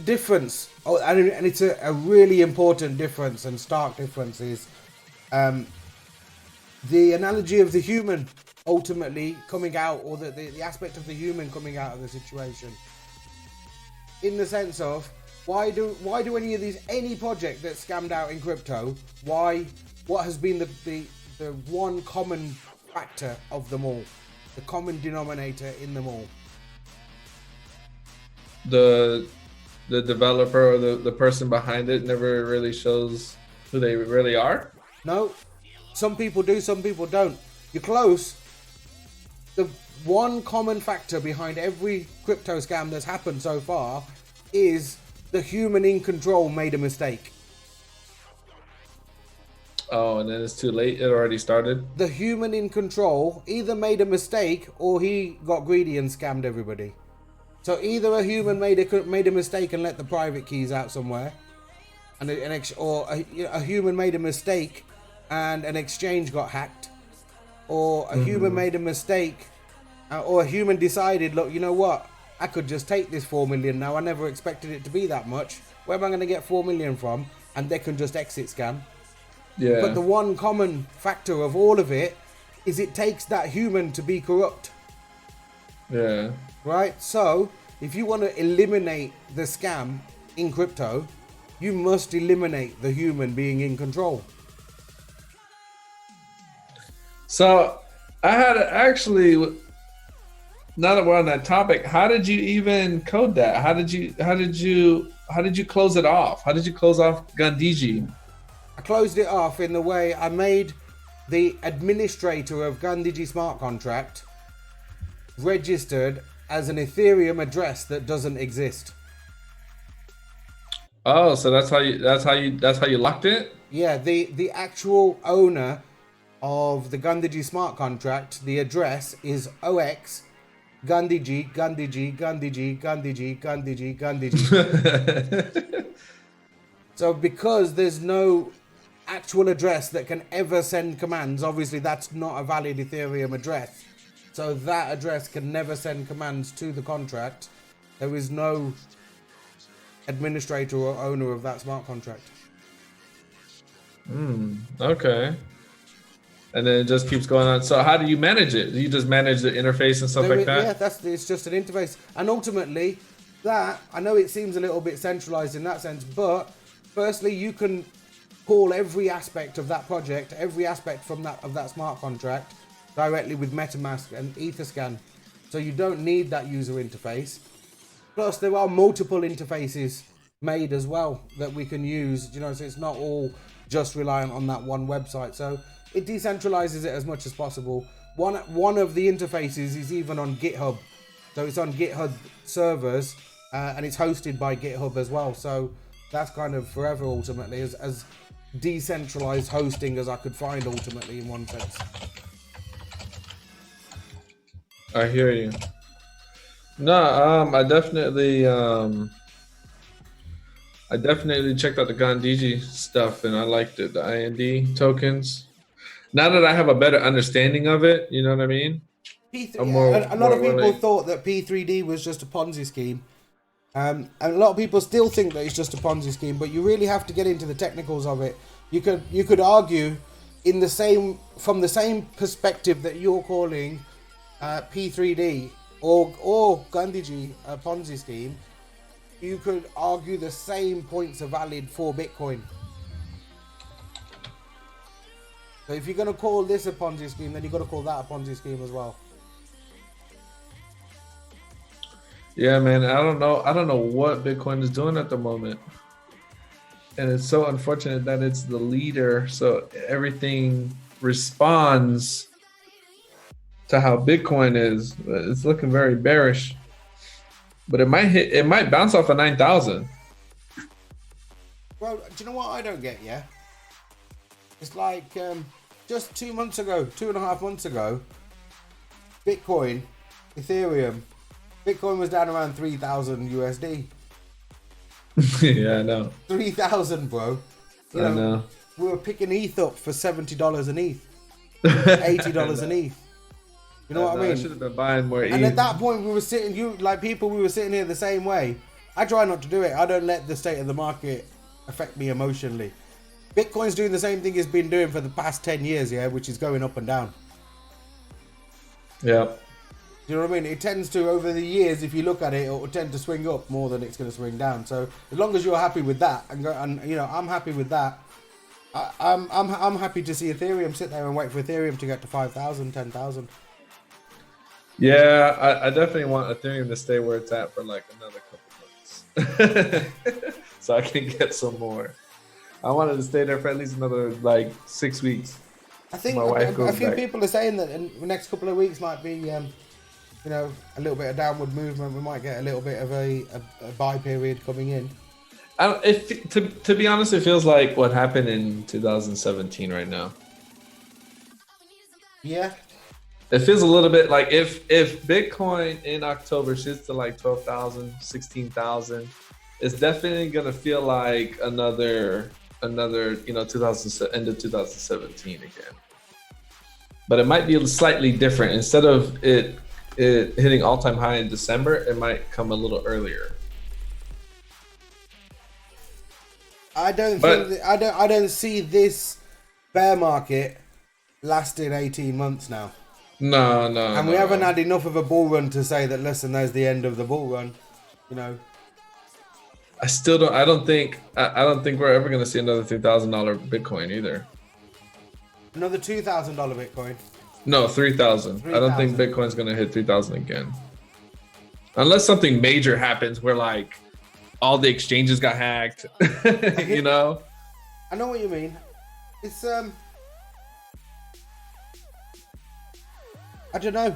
difference, and it's a really important difference and stark difference, is the analogy of the human ultimately coming out, or the aspect of the human coming out of the situation. In the sense of, why do any project that's scammed out in crypto, what has been the one common factor of them all, the common denominator in them all? The developer or the person behind it never really shows who they really are? No. Some people do, some people don't. You're close. The one common factor behind every crypto scam that's happened so far is the human in control made a mistake. Oh, and then it's too late. It already started. The human in control either made a mistake or he got greedy and scammed everybody. So either a human made a mistake and let the private keys out somewhere, or a human made a mistake and an exchange got hacked, or a human made a mistake, or a human decided, look, you know what? I could just take this 4 million now. I never expected it to be that much. Where am I going to get 4 million from? And they can just exit scam. Yeah. But the one common factor of all of it is it takes that human to be corrupt. Yeah. Right? So, if you want to eliminate the scam in crypto, you must eliminate the human being in control. So, I had actually now that we're on that topic, how did you even code that? How did you close it off? How did you close off Gandhiji? I closed it off in the way I made the administrator of Gandhiji smart contract registered as an Ethereum address that doesn't exist. Oh, so that's how you locked it? Yeah, the actual owner of the Gandhiji smart contract, the address is OX Gandhiji, Gandhiji, Gandhiji, Gandhiji, Gandhiji, Gandhiji. So because there's no actual address that can ever send commands, obviously that's not a valid Ethereum address. So that address can never send commands to the contract. There is no administrator or owner of that smart contract. Okay. And then it just keeps going on. So how do you manage it? Do you just manage the interface and stuff like that? Yeah, it's just an interface. And ultimately, that, I know it seems a little bit centralized in that sense, but firstly, you can call every aspect of that project, every aspect of that smart contract directly with MetaMask and Etherscan. So you don't need that user interface. Plus, there are multiple interfaces made as well that we can use, so it's not all just reliant on that one website. So it decentralizes it as much as possible. One of the interfaces is even on GitHub. So it's on GitHub servers and it's hosted by GitHub as well. So that's kind of forever ultimately, as decentralized hosting as I could find ultimately in one sense. I hear you. No, I definitely checked out the Gandhiji stuff and I liked it, the IND tokens. Now that I have a better understanding of it, you know what I mean? A lot of people thought that P3D was just a Ponzi scheme. And a lot of people still think that it's just a Ponzi scheme, but you really have to get into the technicals of it. You could argue from the same perspective that you're calling P3D or Gandhiji a Ponzi scheme. You could argue the same points are valid for Bitcoin. So if you're going to call this a Ponzi scheme, then you've got to call that a Ponzi scheme as well. Yeah, man, I don't know what Bitcoin is doing at the moment. And it's so unfortunate that it's the leader, so everything responds to how Bitcoin is. It's looking very bearish. But it might bounce off of 9,000. Well, do you know what I don't get, yeah? It's like just 2 months ago, 2.5 months ago, Bitcoin, Ethereum, Bitcoin was down around 3,000 USD. Yeah, I know. 3,000, bro. I know. We were picking ETH up for $70 an ETH, $80 an ETH. You know what I mean? I should have been buying more ETH. And at that point, we were sitting here the same way. I try not to do it. I don't let the state of the market affect me emotionally. Bitcoin's doing the same thing it's been doing for the past 10 years, yeah, which is going up and down. Yeah. You know what I mean? It tends to, over the years, if you look at it, it will tend to swing up more than it's going to swing down. So as long as you're happy with that, and I'm happy with that. I'm happy to see Ethereum sit there and wait for Ethereum to get to 5,000, 10,000. Yeah, I definitely want Ethereum to stay where it's at for like another couple months, so I can get some more. I wanted to stay there for at least another like 6 weeks. I think a few people are saying that in the next couple of weeks might be, a little bit of downward movement. We might get a little bit of a buy period coming in. To be honest, it feels like what happened in 2017 right now. Yeah. It feels a little bit like if Bitcoin in October shifts to like 12,000, 16,000, it's definitely gonna feel like another end of 2017 again. But it might be slightly different. Instead of it hitting all-time high in December, it might come a little earlier. I don't see this bear market lasting 18 months now. No. And we haven't had enough of a bull run to say that, listen, there's the end of the bull run, I don't think we're ever going to see another $3,000 Bitcoin either. Another $2,000 Bitcoin. No, 3,000. I don't think 3,000. Bitcoin's gonna hit 3,000 again, unless something major happens where like all the exchanges got hacked. You know. I know what you mean. It's I don't know.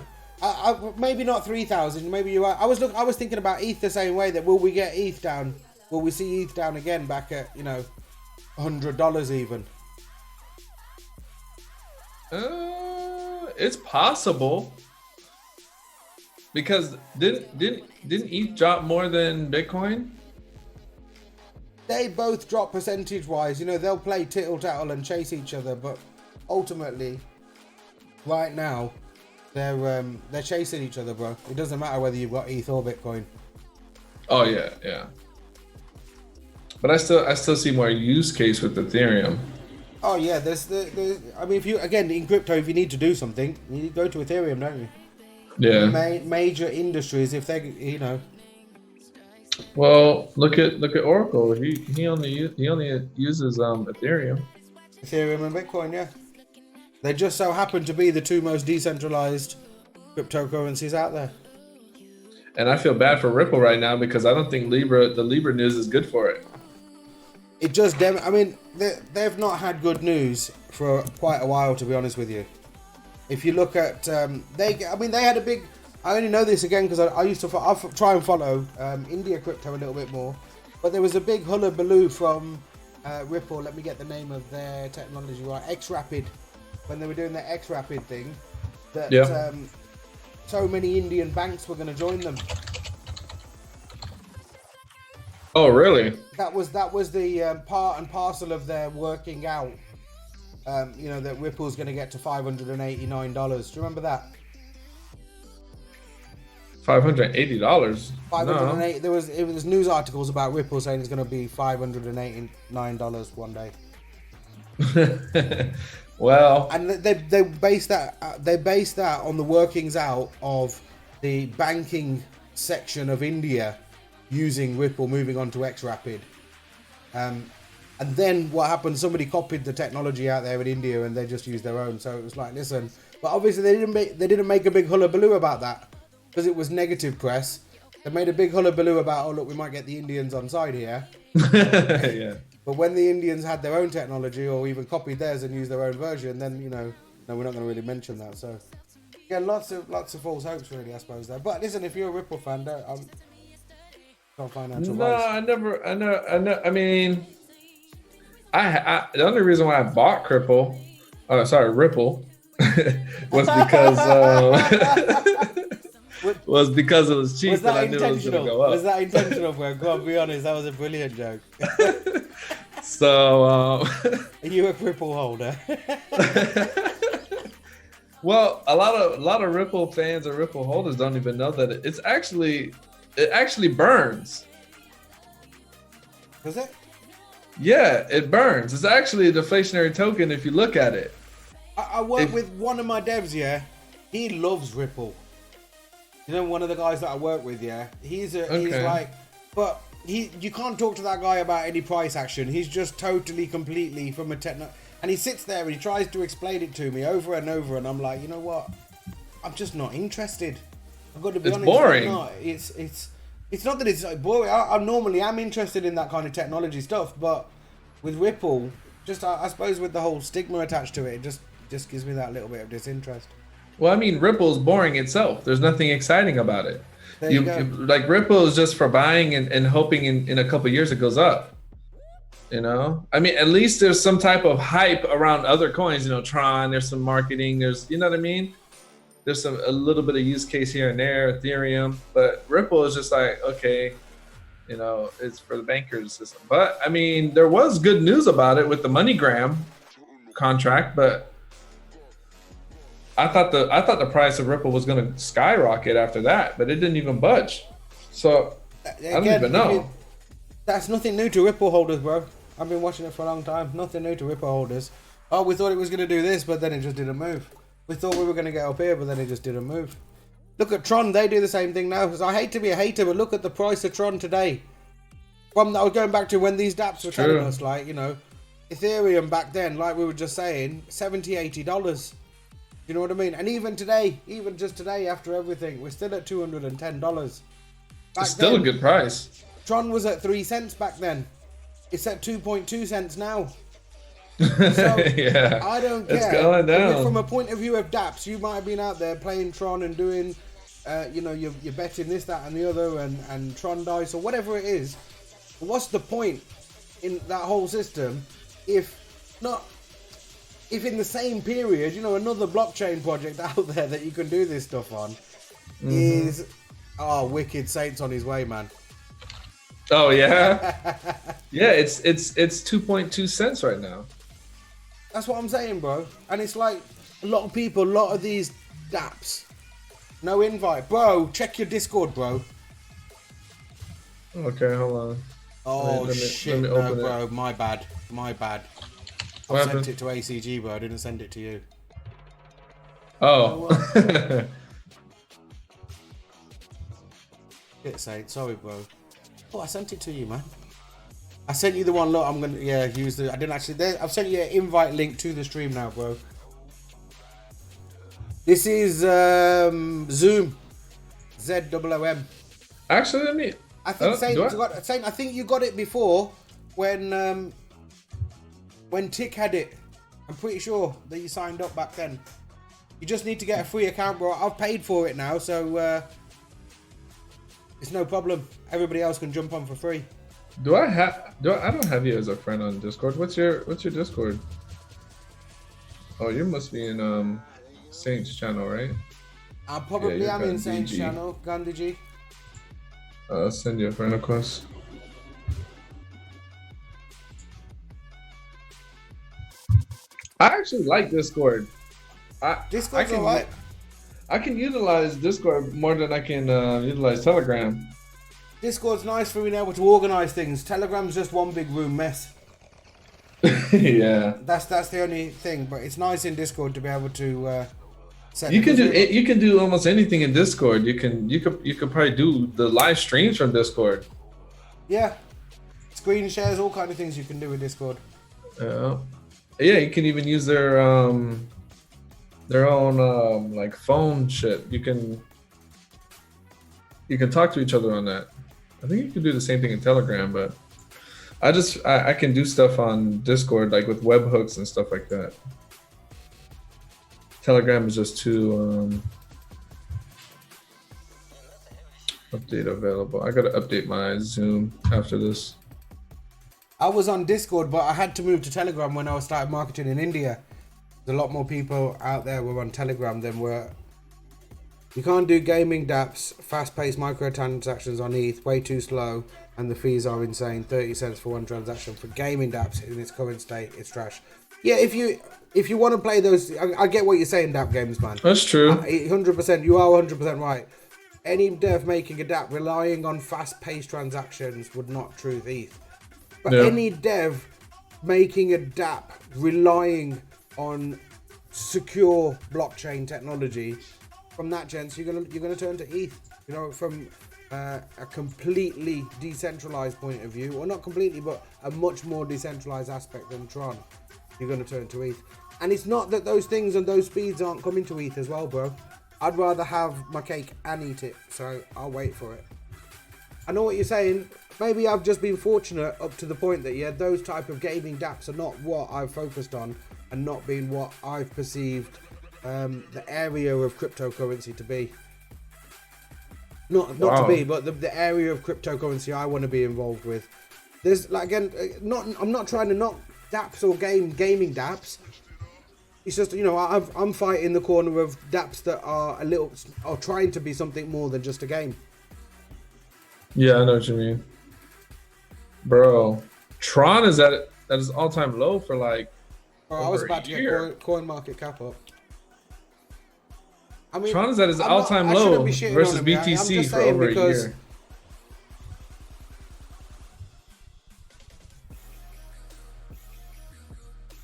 Maybe not 3,000. Maybe you are. I was thinking about ETH the same way. That will we get ETH down? Will we see ETH down again back at $100 even? It's possible because didn't ETH drop more than Bitcoin? They both drop percentage wise. They'll play tittle tattle and chase each other, but ultimately, right now, they're chasing each other, bro. It doesn't matter whether you've got ETH or Bitcoin. Oh yeah. But I still see more use case with Ethereum. Oh yeah, there's I mean, if you in crypto, if you need to do something, you go to Ethereum, don't you? Yeah. Major industries, if they, Well, look at Oracle. He only uses Ethereum. Ethereum and Bitcoin, yeah. They just so happen to be the two most decentralized cryptocurrencies out there. And I feel bad for Ripple right now because I don't think the Libra news is good for it. It just, I mean, they've not had good news for quite a while, to be honest with you. If you look at, they had a big, I only know this again because I used to try and follow India crypto a little bit more, but there was a big hullabaloo from Ripple. Let me get the name of their technology right. XRapid, when they were doing their XRapid thing, that so many Indian banks were going to join them. Oh, really? That was the part and parcel of their working out. That Ripple's going to get to $589. Do you remember that? $580. $508. No. It was news articles about Ripple saying it's going to be $589 one day. Well, and they base that on the workings out of the banking section of India using Ripple, moving on to XRapid. And then what happened, somebody copied the technology out there in India and they just used their own. So it was like, listen, but obviously they didn't make a big hullabaloo about that because it was negative press. They made a big hullabaloo about, oh look, we might get the Indians on side here. Yeah. But when the Indians had their own technology or even copied theirs and used their own version, then no, we're not going to really mention that. So yeah, lots of false hopes really, I suppose there. But listen, if you're a Ripple fan, can't financial advice. I mean, the only reason why I bought Ripple was because it was cheap. Was that and I knew it was going to go up. Was that intentional, bro? Go on, be honest. That was a brilliant joke. So, are you a Ripple holder? Well, a lot of Ripple fans or Ripple holders don't even know that it actually burns. Does it? Yeah, it burns. It's actually a deflationary token if you look at it. I work with one of my devs, yeah. He loves Ripple. One of the guys that I work with, yeah. He's like, but you can't talk to that guy about any price action. He's just totally, completely from a techno. And he sits there and he tries to explain it to me over and over, and I'm like, you know what? I'm just not interested. I've got to be honest. Boring. It's not that it's boring. I normally am interested in that kind of technology stuff, but with Ripple, just I suppose with the whole stigma attached to it, it just gives me that little bit of disinterest. Well, I mean, Ripple's boring itself. There's nothing exciting about it. Like Ripple is just for buying and hoping in a couple of years it goes up. I mean, at least there's some type of hype around other coins. Tron. There's some marketing. There's, you know what I mean. There's a little bit of use case here and there, Ethereum, but Ripple is just like, okay, it's for the bankers system. But I mean, there was good news about it with the MoneyGram contract, but I thought the price of Ripple was going to skyrocket after that, but it didn't even budge. So I don't even know. That's nothing new to Ripple holders, bro. I've been watching it for a long time. Nothing new to Ripple holders. Oh, we thought it was going to do this, but then it just didn't move. We thought we were going to get up here, but then it just didn't move. Look at Tron. They do the same thing now. Because I hate to be a hater, but look at the price of Tron today. I was going back to when these dApps were telling us, like, Ethereum back then, like we were just saying, $70, $80. You know what I mean? And even today, even just today, after everything, we're still at $210. It's still a good price. Tron was at 3 cents back then. It's at 2.2 cents now. So, yeah, I don't care. It's going down. From a point of view of dApps, you might have been out there playing Tron and doing, you're betting this, that, and the other, and Tron dice or whatever it is. What's the point in that whole system if in the same period, another blockchain project out there that you can do this stuff on is, wicked Saints on his way, man. Oh yeah, yeah. It's 2.2 cents right now. That's what I'm saying, bro. And it's like a lot of these dApps, no invite, bro. Check your Discord, bro. Okay, hold on. Oh shit, no, bro. My bad. I sent it to ACG, bro. I didn't send it to you. Oh. Shit, Saint. Sorry, bro. Oh, I sent it to you, man. I sent you the one. Look, I'm gonna use the. I didn't actually. I've sent you an invite link to the stream now, bro. This is Zoom. ZOOM. Actually, let me. I think Saint. I think you got it before when Tick had it. I'm pretty sure that you signed up back then. You just need to get a free account, bro. I've paid for it now, so it's no problem. Everybody else can jump on for free. I don't have you as a friend on Discord. What's your Discord? Oh, you must be in Saint's channel, right? I probably am in Saint's channel, Gandhiji. I'll send you a friend request. I actually like Discord. Discord's alright. I can utilize Discord more than I can utilize Telegram. Discord's nice for being able to organize things. Telegram's just one big room mess. Yeah. That's the only thing, but it's nice in Discord to be able to set. You can do almost anything in Discord. You could probably do the live streams from Discord. Yeah. Screen shares, all kind of things you can do with Discord. Yeah. Yeah, you can even use their own like phone shit. You can talk to each other on that. I think you can do the same thing in Telegram, but I can do stuff on Discord like with webhooks and stuff like that. Telegram is just too update available. I gotta update my Zoom after this. I was on Discord, but I had to move to Telegram when I started marketing in India. There's a lot more people out there were on Telegram than were. You can't do gaming dApps, fast-paced microtransactions on ETH, way too slow, and the fees are insane. 30 cents for one transaction for gaming dApps in its current state. It's trash. Yeah, if you want to play those, I get what you're saying, dApp games, man. That's true. 100%. You are 100% right. Any dev making a dApp relying on fast-paced transactions would not truth ETH. But any dev making a dApp relying on secure blockchain technology, from that gents, you're gonna turn to ETH. From a completely decentralized point of view, or not completely, but a much more decentralized aspect than Tron, you're gonna turn to ETH. And it's not that those things and those speeds aren't coming to ETH as well, bro. I'd rather have my cake and eat it, so I'll wait for it. I know what you're saying. Maybe I've just been fortunate up to the point that those type of gaming dApps are not what I've focused on, and not being what I've perceived the area of cryptocurrency to be. Not to be, but the area of cryptocurrency I want to be involved with. There's I'm not trying to knock dApps or gaming dApps. It's just I'm fighting the corner of dApps that are trying to be something more than just a game. Yeah, I know what you mean, bro. Tron is at its all-time low for like. Bro, I was about to get coin market cap up. I mean, Tron is at its all-time low versus BTC for over a year.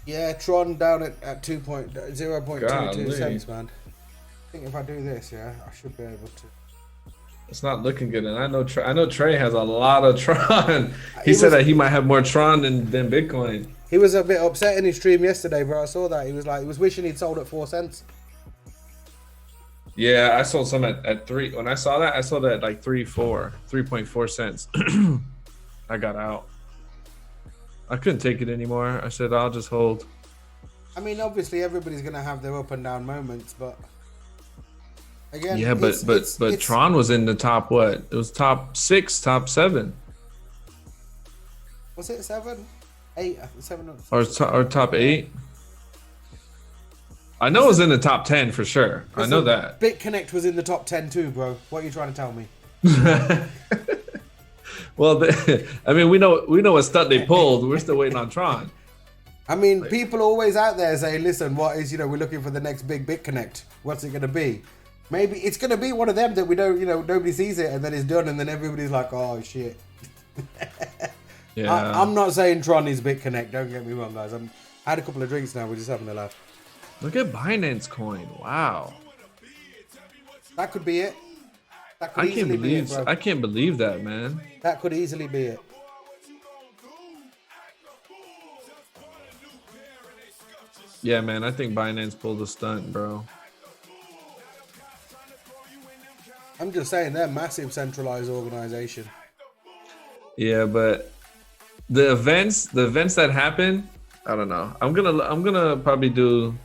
Yeah, Tron down at 0.22 cents, man. I think if I do this, I should be able to. It's not looking good, and I know Trey has a lot of Tron. He said that he might have more Tron than Bitcoin. He was a bit upset in his stream yesterday, bro. I saw that. He was wishing he'd sold at 4 cents. Yeah, I sold some at 3. When I saw that, I sold it at like 3.4 cents. I got out. I couldn't take it anymore. I said I'll just hold. I mean, obviously everybody's gonna have their up and down moments, but again, Yeah, but Tron was in the top what? It was top 6, top 7, was it 7, 8, 7, or top 8. I know it was in the top 10 for sure. I know that. BitConnect was in the top 10 too, bro. What are you trying to tell me? Well, I mean, we know what stunt they pulled. We're still waiting on Tron. I mean, people are always out there saying, listen, what is, we're looking for the next big BitConnect. What's it going to be? Maybe it's going to be one of them that we don't, nobody sees it and then it's done and then everybody's like, oh, shit. Yeah. I'm not saying Tron is BitConnect. Don't get me wrong, guys. I had a couple of drinks now. We're just having a laugh. Look at Binance Coin. Wow. That could be it. That could I can't easily be it, believe bro. I can't believe that, man. That could easily be it. Yeah, man. I think Binance pulled a stunt, bro. I'm just saying they're a massive centralized organization. Yeah, but the events that happen, I don't know. I'm gonna probably do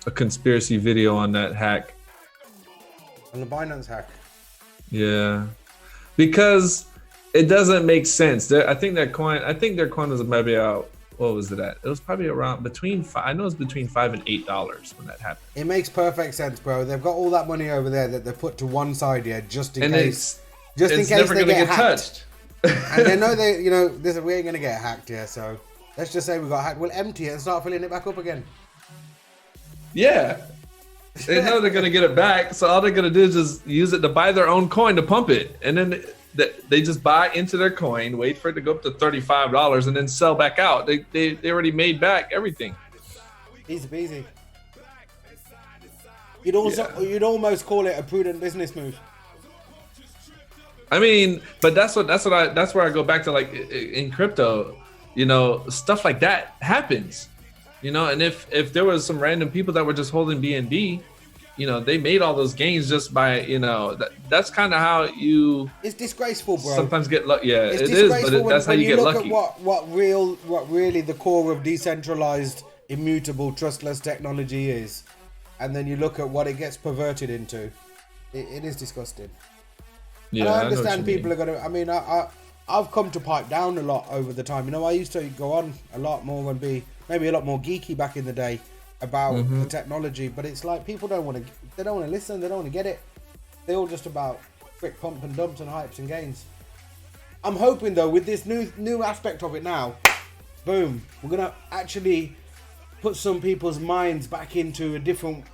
a conspiracy video on that hack. On the Binance hack. Yeah, because it doesn't make sense. I think their coin was maybe out. What was it at? It was probably around between I know it's between $5 and $8 when that happened. It makes perfect sense, bro. They've got all that money over there that they've put to one side here, just in case. Just in it's case never they gonna get get hacked. touched. And they know listen, we ain't gonna get hacked here. So let's just say we got hacked. We'll empty it and start filling it back up again. Yeah. They know they're gonna get it back, so all they're gonna do is just use it to buy their own coin to pump it, and then they just buy into their coin, wait for it to go up to $35, and then sell back out. They already made back everything. Easy peasy. You'd almost call it a prudent business move. I mean, but that's where I go back to, like, in crypto, stuff like that happens, and if there was some random people that were just holding BNB, they made all those gains just by, that's kind of how you. It's disgraceful, bro. Sometimes get lucky. Yeah, it's it is, but that's how you get lucky. At what really the core of decentralized, immutable, trustless technology is, and then you look at what it gets perverted into, it is disgusting. Yeah, and I understand people are gonna. I mean, I've come to pipe down a lot over the time. I used to go on a lot more and be maybe a lot more geeky back in the day about the technology, but it's like people don't want to listen, they don't want to get it. They're all just about quick pump and dumps and hypes and gains. I'm hoping though, with this new aspect of it now, boom, we're gonna actually put some people's minds back into a different,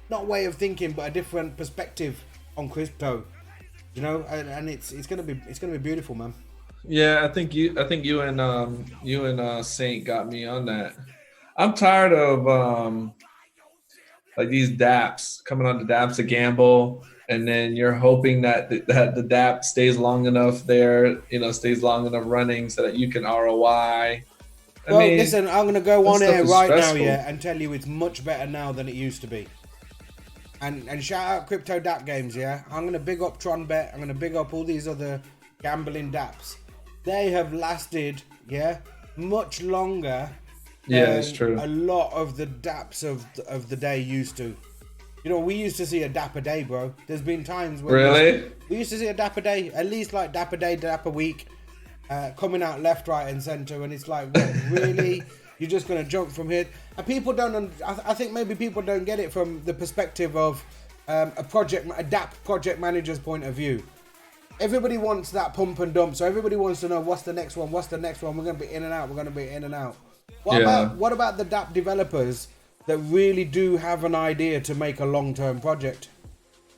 not way of thinking, but a different perspective on crypto. And it's gonna be beautiful, man. Yeah, I think you and Saint got me on that. I'm tired of like these dApps coming on the dApps to gamble, and then you're hoping that the dApp stays long enough there, stays long enough running so that you can ROI. Listen, I'm gonna go on here right stressful. now, and tell you it's much better now than it used to be. And shout out Crypto DApp Games, yeah? I'm going to big up TronBet. I'm going to big up all these other gambling dApps. They have lasted, much longer than it's true. a lot of the dApps of the day used to. We used to see a dApp a day, bro. There's been times where we used to see a dApp a day, at least like dApp a day, dApp a week, coming out left, right, and center. And it's like, what, really? You're just going to jump from here. And people don't, I think maybe people don't get it from the perspective of a dApp project manager's point of view. Everybody wants that pump and dump. So everybody wants to know what's the next one. We're going to be in and out. What about the dApp developers that really do have an idea to make a long-term project?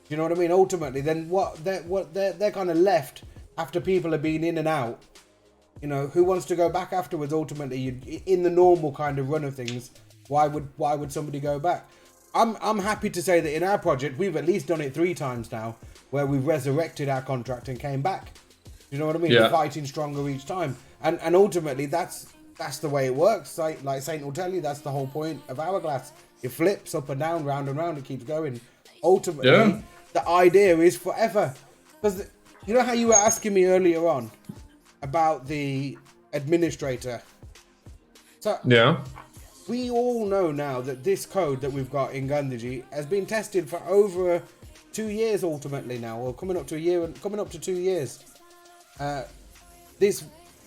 You know what I mean? Ultimately, then they're kind of left after people have been in and out. Who wants to go back afterwards? Ultimately, in the normal kind of run of things, why would somebody go back? I'm happy to say that in our project, we've at least done it 3 times now, where we've resurrected our contract and came back. You know what I mean? Yeah. Fighting stronger each time, and ultimately that's that's the way it works. Like Saint will tell you, that's the whole point of Hourglass. It flips up and down, round and round. It keeps going. Ultimately, the idea is forever. Because you know how you were asking me earlier on about the administrator. So we all know now that this code that we've got in Gandhiji has been tested for over 2 years. Ultimately, now, or coming up to a year, coming up to 2 years. This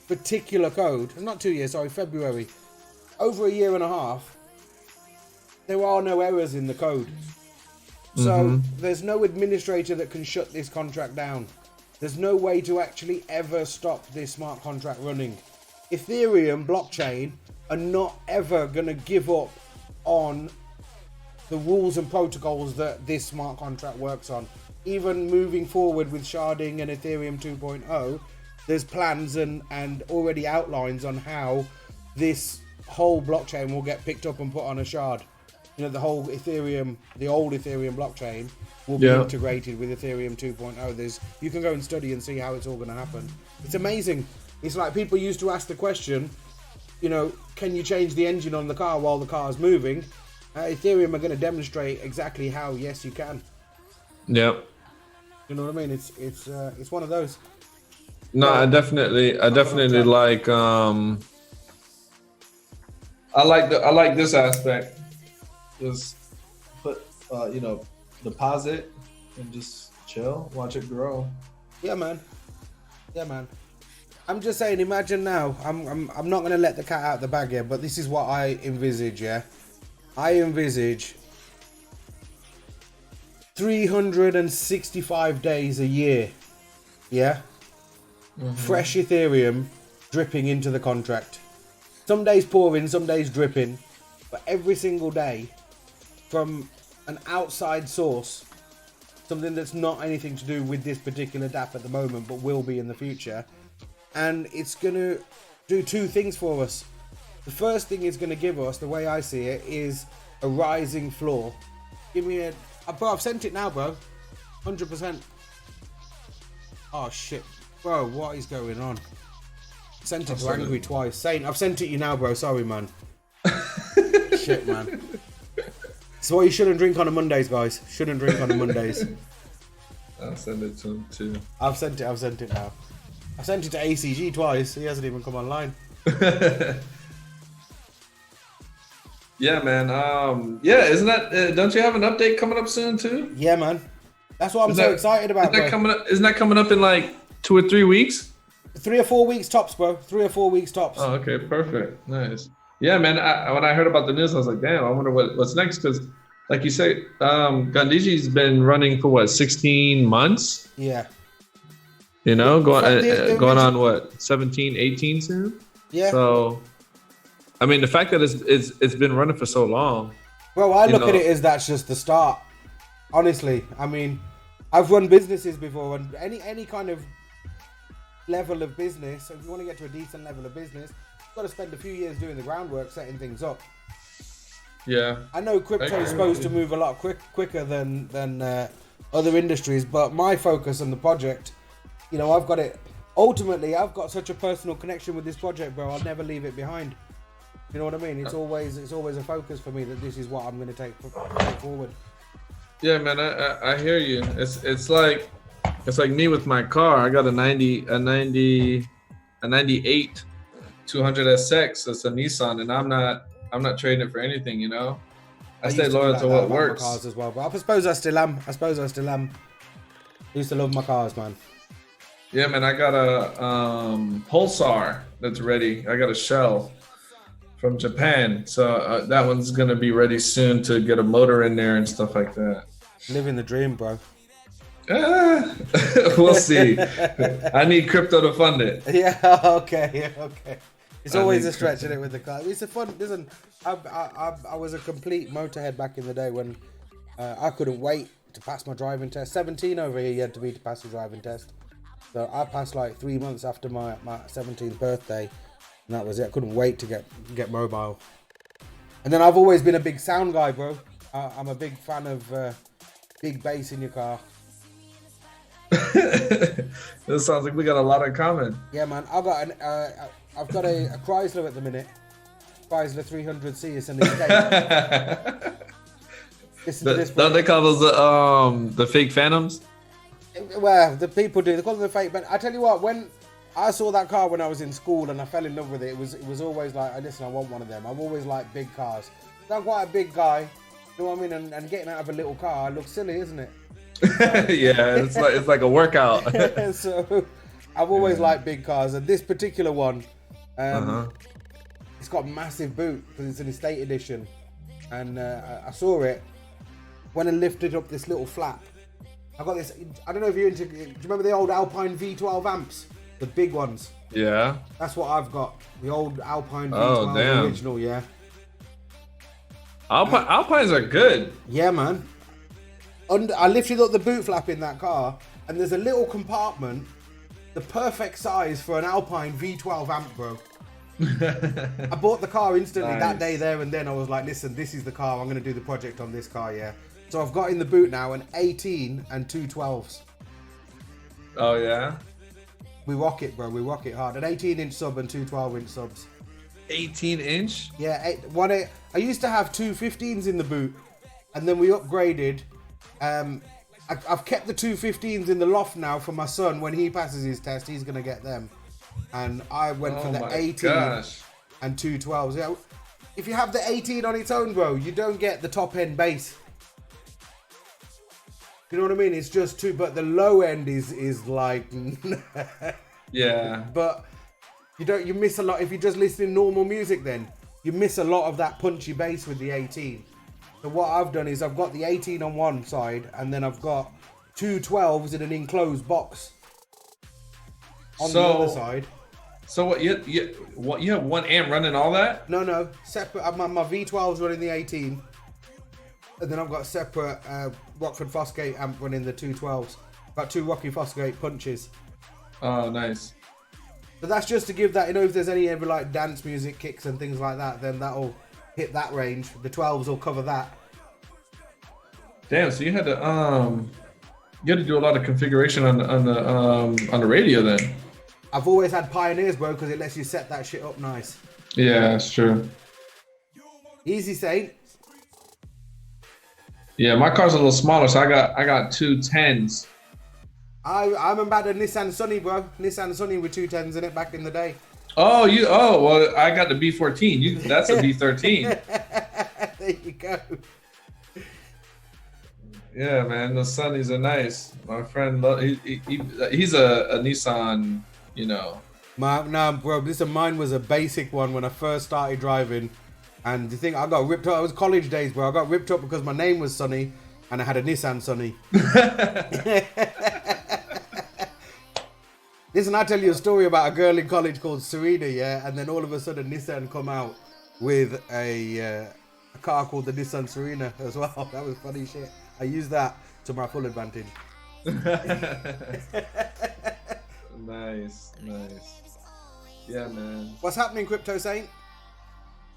particular code, not 2 years, sorry, February, over a year and a half, there are no errors in the code. So there's no administrator that can shut this contract down. There's no way to actually ever stop this smart contract running. Ethereum blockchain are not ever going to give up on the rules and protocols that this smart contract works on. Even moving forward with sharding and Ethereum 2.0, there's plans and already outlines on how this whole blockchain will get picked up and put on a shard. You know, the whole Ethereum, the old Ethereum blockchain will be integrated with Ethereum 2.0. You can go and study and see how it's all going to happen. It's amazing. It's like people used to ask the question, you know, can you change the engine on the car while the car is moving? Ethereum are going to demonstrate exactly how. Yes, you can. Yep. You know what I mean? It's one of those. No, I definitely like I like this aspect. Just put deposit and just chill, watch it grow. Yeah, man. I'm just saying, imagine now. I'm not gonna let the cat out the bag here, but this is what I envisage. Yeah, I envisage 365 days a year. Yeah. Fresh Ethereum dripping into the contract. Some days pouring, some days dripping, but every single day from an outside source, something that's not anything to do with this particular DApp at the moment, but will be in the future. And it's going to do two things for us. The first thing it's going to give us, the way I see it, is a rising floor. Give me bro, I've sent it now, bro. 100%. Oh, shit. Bro, what is going on? Sent it to Angry twice. Saint, I've sent it you now, bro. Sorry, man. Shit, man. It's what you shouldn't drink on a Mondays, guys. Shouldn't drink on a Mondays. I'll send it to him too. I've sent it now. I sent it to ACG twice. He hasn't even come online. Yeah, man. Isn't that? Don't you have an update coming up soon too? Yeah, man. That's what I'm so excited about. Isn't that coming up in like 2 or 3 weeks? 3 or 4 weeks tops, bro. 3 or 4 weeks tops. Oh, okay, perfect, nice. Yeah, man. When I heard about the news, I was like, damn. I wonder what's next, because, like you say, Gandiji's been running for what, 16 months? Yeah. You know, going on what, 17, 18 soon? Yeah. So, I mean, the fact that it's been running for so long. Bro, I look at it as that's just the start. Honestly, I mean, I've run businesses before, and any kind of level of business, if you want to get to a decent level of business, you've got to spend a few years doing the groundwork, setting things up. Yeah. I know crypto is supposed to move a lot quicker than other industries, but my focus on the project, you know, I've got it. Ultimately, I've got such a personal connection with this project, bro. I'll never leave it behind. You know what I mean? It's always a focus for me that this is what I'm going to take forward. Yeah, man, I hear you. It's like me with my car. I got a 98 200SX. It's a Nissan, and I'm not trading it for anything. You know, I stay loyal to what works. Cars as well, but I suppose I still am. I used to love my cars, man. Yeah, man, I got a Pulsar that's ready. I got a Shell from Japan, so that one's gonna be ready soon to get a motor in there and stuff like that. Living the dream, bro. We'll see. I need crypto to fund it. Yeah, okay. It's always a stretch in it with the car. It's a fun. Listen, I was a complete motorhead back in the day when I couldn't wait to pass my driving test. 17 over here, you had to be to pass the driving test. So I passed like 3 months after my 17th birthday, and that was it. I couldn't wait to get mobile. And then I've always been a big sound guy, bro. I'm a big fan of big bass in your car. This sounds like we got a lot in common. Yeah, man. I got I've got a Chrysler at the minute. Chrysler 300C. It's an estate. Listen to this, bro. Don't they call those the fake Phantoms? Well, the people do. They call them the fake. But I tell you what, when I saw that car when I was in school and I fell in love with it, it was always like, listen, I want one of them. I've always liked big cars. I'm quite a big guy. You know what I mean? And getting out of a little car looks silly, isn't it? Yeah, it's like a workout. So I've always liked big cars, and this particular one, it's got a massive boot because it's an estate edition. And I saw it when I lifted up this little flap. I got this. I don't know if you're into. Do you remember the old Alpine V12 amps, the big ones? Yeah. That's what I've got. The old Alpine V12 original, yeah. Alpines are good. Yeah, man. I lifted up the boot flap in that car, and there's a little compartment, the perfect size for an Alpine V12 amp, bro. I bought the car instantly that day there and then. I was like, listen, this is the car. I'm going to do the project on this car, yeah. So I've got in the boot now an 18 and two 12s. Oh, yeah? We rock it, bro. We rock it hard. An 18-inch sub and two 12-inch subs. 18-inch? Yeah, I used to have two 15s in the boot, and then we upgraded. I've kept the two 15s in the loft now for my son. When he passes his test, he's going to get them. And I went for the 18 and two 12s. Yeah, if you have the 18 on its own, bro, you don't get the top-end bass. You know what I mean? It's just two, but the low end is like... Yeah. But... You miss a lot if you're just listening normal music. Then you miss a lot of that punchy bass with the 18. So what I've done is I've got the 18 on one side, and then I've got two 12s in an enclosed box on the other side. So what you have one amp running all that? No, separate. My V12's running the 18, and then I've got a separate Rockford Fosgate amp running the two 12s. Got two Rocky Fosgate punches. Oh, nice. But that's just to give that, if there's any ever like dance music kicks and things like that, then that'll hit that range. The 12s will cover that. Damn, so you had to do a lot of configuration on the radio then. I've always had Pioneers, bro, because it lets you set that shit up nice. Yeah, that's true. Easy, Saint. Yeah, my car's a little smaller, so I got two 10s. I'm about a Nissan Sunny, bro. Nissan Sunny with two 10s in it back in the day. Oh, well, I got the B14. That's a B13. There you go. Yeah, man, the Sunnies are nice. My friend, he's a Nissan, Bro, mine was a basic one when I first started driving. And the thing, I got ripped up. It was college days, bro. I got ripped up because my name was Sunny and I had a Nissan Sunny. Listen, I'll tell you a story about a girl in college called Serena, yeah? And then all of a sudden Nissan come out with a car called the Nissan Serena as well. That was funny shit. I used that to my full advantage. Nice. Yeah, man. What's happening, Crypto Saint?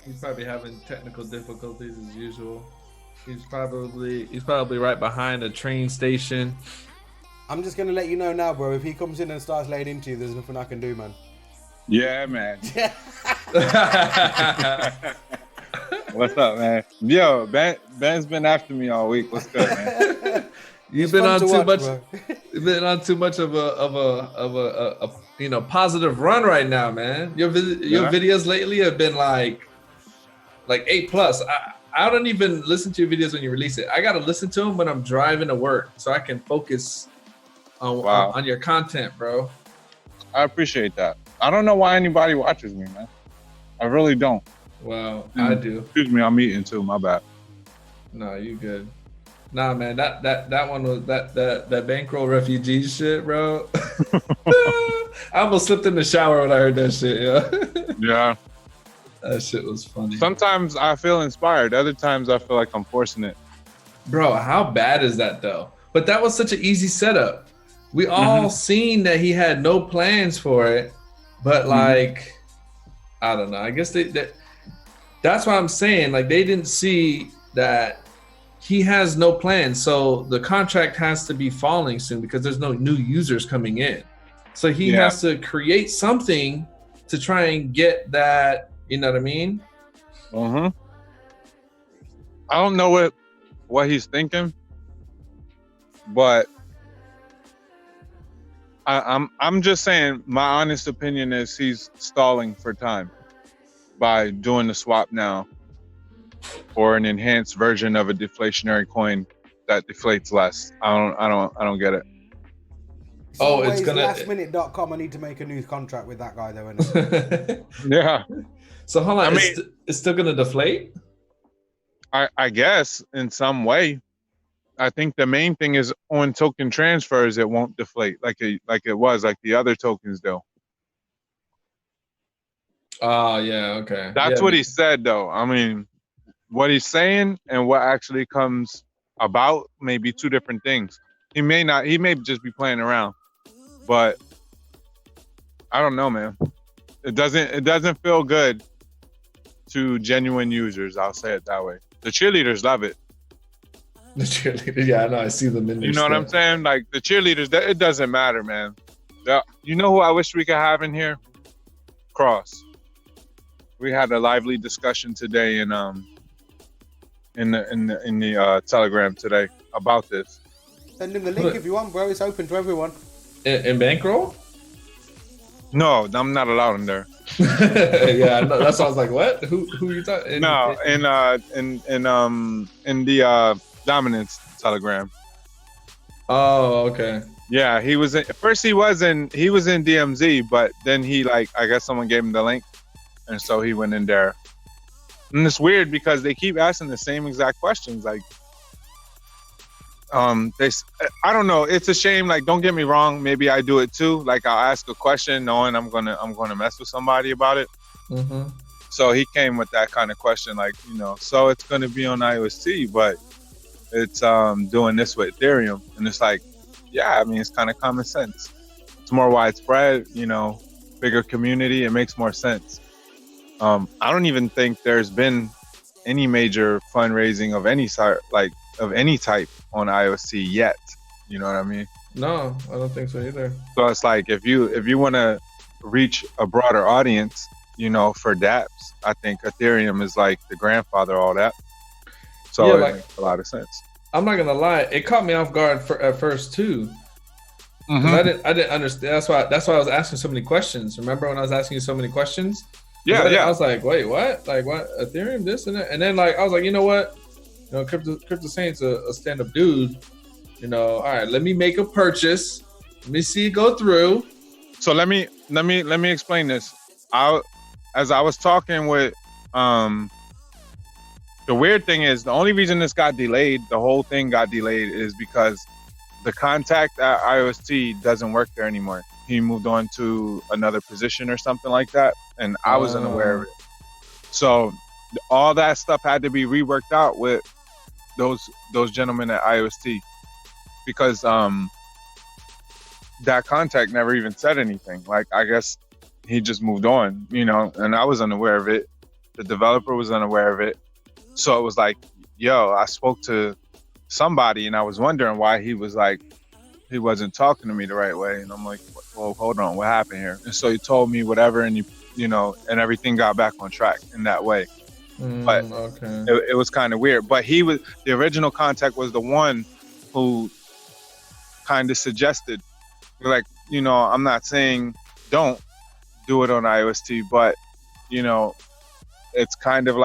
He's probably having technical difficulties as usual. He's probably right behind a train station. I'm just going to let you know now, bro. If he comes in and starts laying into you, there's nothing I can do, man. Yeah, man. What's up, man? Yo, Ben's been after me all week. What's good, man? You've been on too much. You've been on too much of a positive run right now, man. Your videos lately have been like A+. I don't even listen to your videos when you release it. I gotta listen to them when I'm driving to work so I can focus on your content, bro. I appreciate that. I don't know why anybody watches me, man. I really don't. Well, I do. Excuse me, I'm eating too. My bad. No, you good. Nah, man, that one was that bankroll refugee shit, bro. I almost slipped in the shower when I heard that shit. Yeah. That shit was funny. Sometimes I feel inspired. Other times I feel like I'm forcing it. Bro, how bad is that though? But that was such an easy setup. We all seen that he had no plans for it, but like, I don't know. I guess that's what I'm saying. Like they didn't see that he has no plans. So the contract has to be falling soon because there's no new users coming in. So he has to create something to try and get that. You know what I mean? I don't know what he's thinking, but I'm just saying. My honest opinion is he's stalling for time by doing the swap now, or an enhanced version of a deflationary coin that deflates less. I don't get it. It's Oh, it's always gonna- lastminute.com. I need to make a new contract with that guy though. Isn't it? Yeah, So hold on, I mean- it's still gonna deflate? I guess in some way. I think the main thing is on token transfers, it won't deflate like it was like the other tokens do. Oh yeah, okay. That's Yeah, what he said, though. I mean, what he's saying and what actually comes about may be two different things. He may just be playing around, but I don't know, man. It doesn't feel good to genuine users. I'll say it that way. The cheerleaders love it. The cheerleader. Yeah, I know. I see them in there. You know what I'm saying? Like the cheerleaders, it doesn't matter, man. You know who I wish we could have in here? Cross. We had a lively discussion today in the Telegram today about this. Send him the link if you want, bro. It's open to everyone. In bankroll? No, I'm not allowed in there. Yeah, no, that's why I was like, what? Who you talking? No, in the Dominance Telegram. Oh, okay. Yeah, he was in DMZ, but then he I guess someone gave him the link, and so he went in there. And it's weird because they keep asking the same exact questions. I don't know. It's a shame. Like, don't get me wrong. Maybe I do it too. Like, I'll ask a question knowing I'm gonna mess with somebody about it. Mm-hmm. So he came with that kind of question, like, so it's gonna be on IOST, but it's doing this with Ethereum, and it's like, yeah, I mean, it's kind of common sense. It's more widespread, bigger community. It makes more sense. I don't even think there's been any major fundraising of any sort, of any type on IOC yet. You know what I mean? No, I don't think so either. So it's like if you want to reach a broader audience, for dApps, I think Ethereum is like the grandfather of all that. So Yeah, it makes a lot of sense. I'm not gonna lie, it caught me off guard at first too. 'Cause Mhm. I didn't understand. That's why I was asking so many questions. Remember when I was asking you so many questions? Yeah, I yeah. was like, wait, what? Like what? Ethereum, this and that, and then I was like, you know what? Crypto Saint's a stand-up dude. All right, let me make a purchase. Let me see it go through. So let me explain this. As I was talking with the weird thing is the only reason this got delayed, the whole thing got delayed, is because the contact at IOST doesn't work there anymore. He moved on to another position or something like that, and I was unaware of it. So all that stuff had to be reworked out with those gentlemen at IOST, because that contact never even said anything. Like, I guess he just moved on, and I was unaware of it. The developer was unaware of it. So it was like, yo, I spoke to somebody and I was wondering why he wasn't talking to me the right way. And I'm like, well, hold on, what happened here? And so he told me whatever, and and everything got back on track in that way. But okay. it was kind of weird. But the original contact was the one who kind of suggested, like, I'm not saying don't do it on IOST, but it's kind of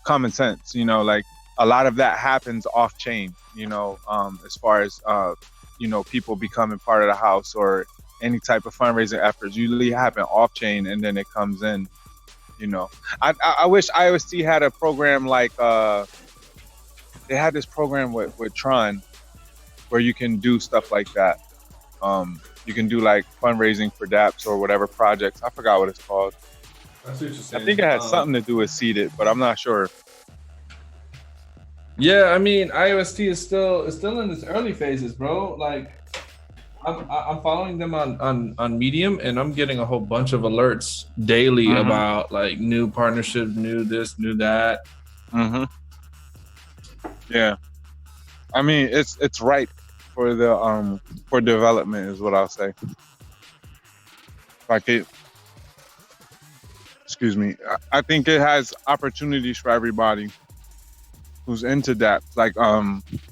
common sense. Like, a lot of that happens off chain, as far as people becoming part of the house, or any type of fundraising efforts usually happen off chain, and then it comes in. I wish IOST had a program like they had this program with Tron, where you can do stuff like that. You can do like fundraising for dApps or whatever projects. I forgot what it's called. I see what you're saying. I think it had something to do with Seeded, but I'm not sure. Yeah, I mean, IOST is still in its early phases, bro. Like, I'm following them on Medium, and I'm getting a whole bunch of alerts daily about like new partnerships, new this, new that. Yeah, I mean, it's ripe for the for development, is what I'll say. Like it, excuse me. I think it has opportunities for everybody who's into that. Like,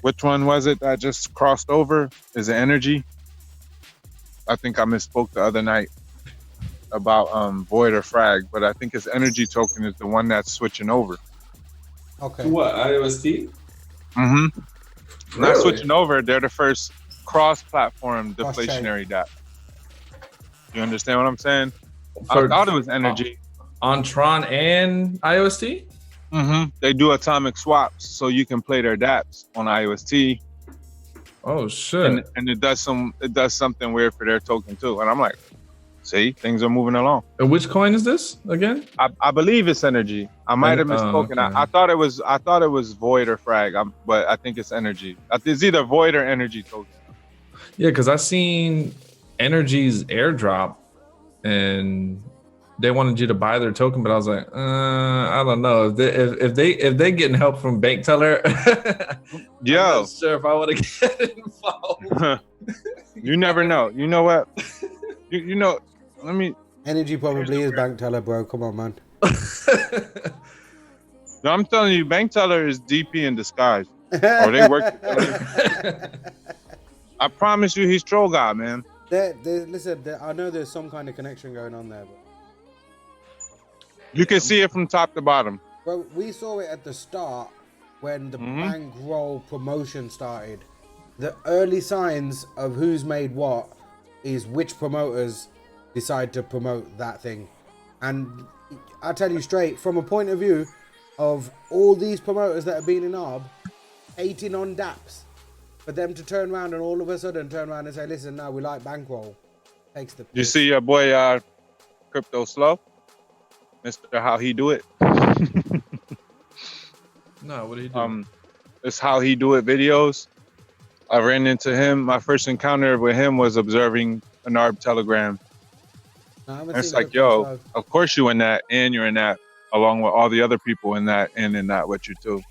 which one was it that just crossed over? Is it energy? I think I misspoke the other night about void or frag, but I think his energy token is the one that's switching over. Okay. To what, IOST? Mm-hmm. Really? Not switching over. They're the first cross-platform Cross-chain. deflationary DApp. You understand what I'm saying? I For- thought it was energy. On Tron and IOST? Mm-hmm. They do atomic swaps, so you can play their DApps on IOST, Oh shit. and it does something weird for their token too. And I'm like, see, things are moving along. And which coin is this again? I believe it's energy. I might have misspoken. okay. I thought it was void or frag, but I think it's energy. It's either void or energy token. Yeah, because I seen Energy's airdrop, and they wanted you to buy their token, but I was like, I don't know if they getting help from bank teller. Yo, I'm not sure if I want to get involved. you never know. You know what? You know. Let me. Energy probably is bank teller, bro. Come on, man. No, I'm telling you, bank teller is DP in disguise. Or they work together. I promise you, he's troll guy, man. Listen, I know there's some kind of connection going on there, but You can see it from top to bottom. well, we saw it at the start when the bankroll promotion started. The early signs of who's made what is which promoters decide to promote that thing. And I tell you straight, from a point of view of all these promoters that have been in ARB, hating on DApps, for them to turn around and all of a sudden turn around and say, listen, no, we like bankroll, takes the piss. You see your boy Crypto Slow? Mr. How He Do It? No, what did he do? It's How He Do It videos. I ran into him. My first encounter with him was observing an ARB Telegram. No, I haven't And it's seen like, Crypto yo, Slow. of course you in that, and you're in that, along with all the other people in that, and in that with you too.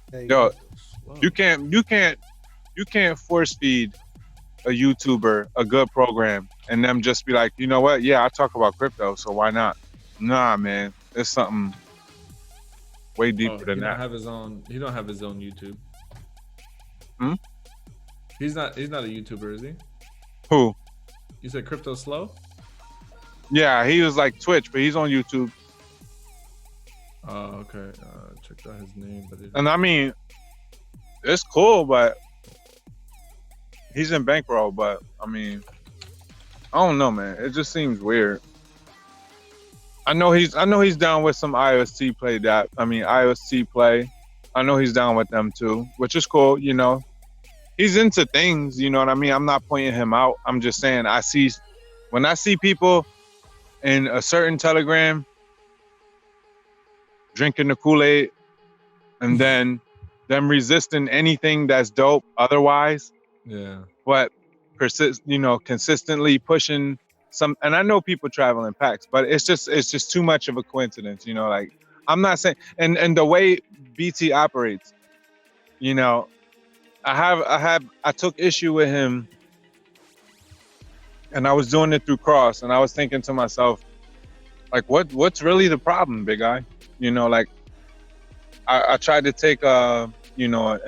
There you Yo, go. you can't force feed a YouTuber a good program and them just be like, you know what? Yeah, I talk about crypto, so why not? Nah, man, it's something way deeper than He that. don't have his own. He don't have his own YouTube. Hmm? He's not a YouTuber, is he? Who? You said Crypto Slow? Yeah, he was like Twitch, but he's on YouTube. Oh, okay. Checked out his name, but And I mean, it's cool, but he's in bankroll. But I mean, I don't know, man. It just seems weird. I know he's down with some IOST play. IOST play. I know he's down with them too, which is cool. You know, he's into things. You know what I mean? I'm not pointing him out. I'm just saying when I see people in a certain Telegram drinking the Kool-Aid and then them resisting anything that's dope otherwise, yeah. but consistently pushing some. And I know people travel in packs, but it's just too much of a coincidence, like I'm not saying, and the way BT operates, I took issue with him, and I was doing it through Cross, and I was thinking to myself, like, what's really the problem, big guy? Like, I tried to take an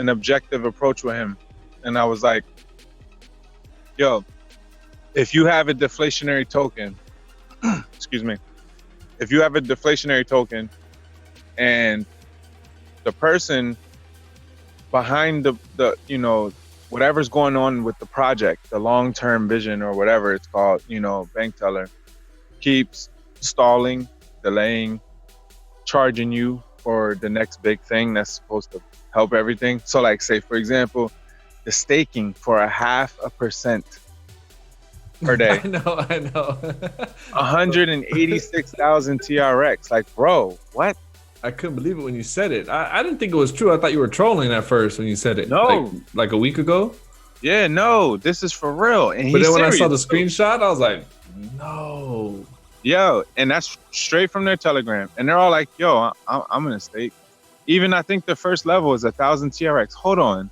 objective approach with him, and I was like, yo, if you have a deflationary token, excuse me, if you have a deflationary token and the person behind the whatever's going on with the project, the long-term vision or whatever it's called, bank teller, keeps stalling, delaying, charging you for the next big thing that's supposed to help everything. So like, say for example, the staking for 0.5% per day. I know. 186,000 TRX. Like, bro, what? I couldn't believe it when you said it. I didn't think it was true. I thought you were trolling at first when you said it. No. Like a week ago. Yeah, no, this is for real. And But then when I serious. saw the screenshot, I was like, no. Yo, and that's straight from their Telegram. And they're all like, yo, I'm in a stake. Even I think the first level is 1,000 TRX. Hold on.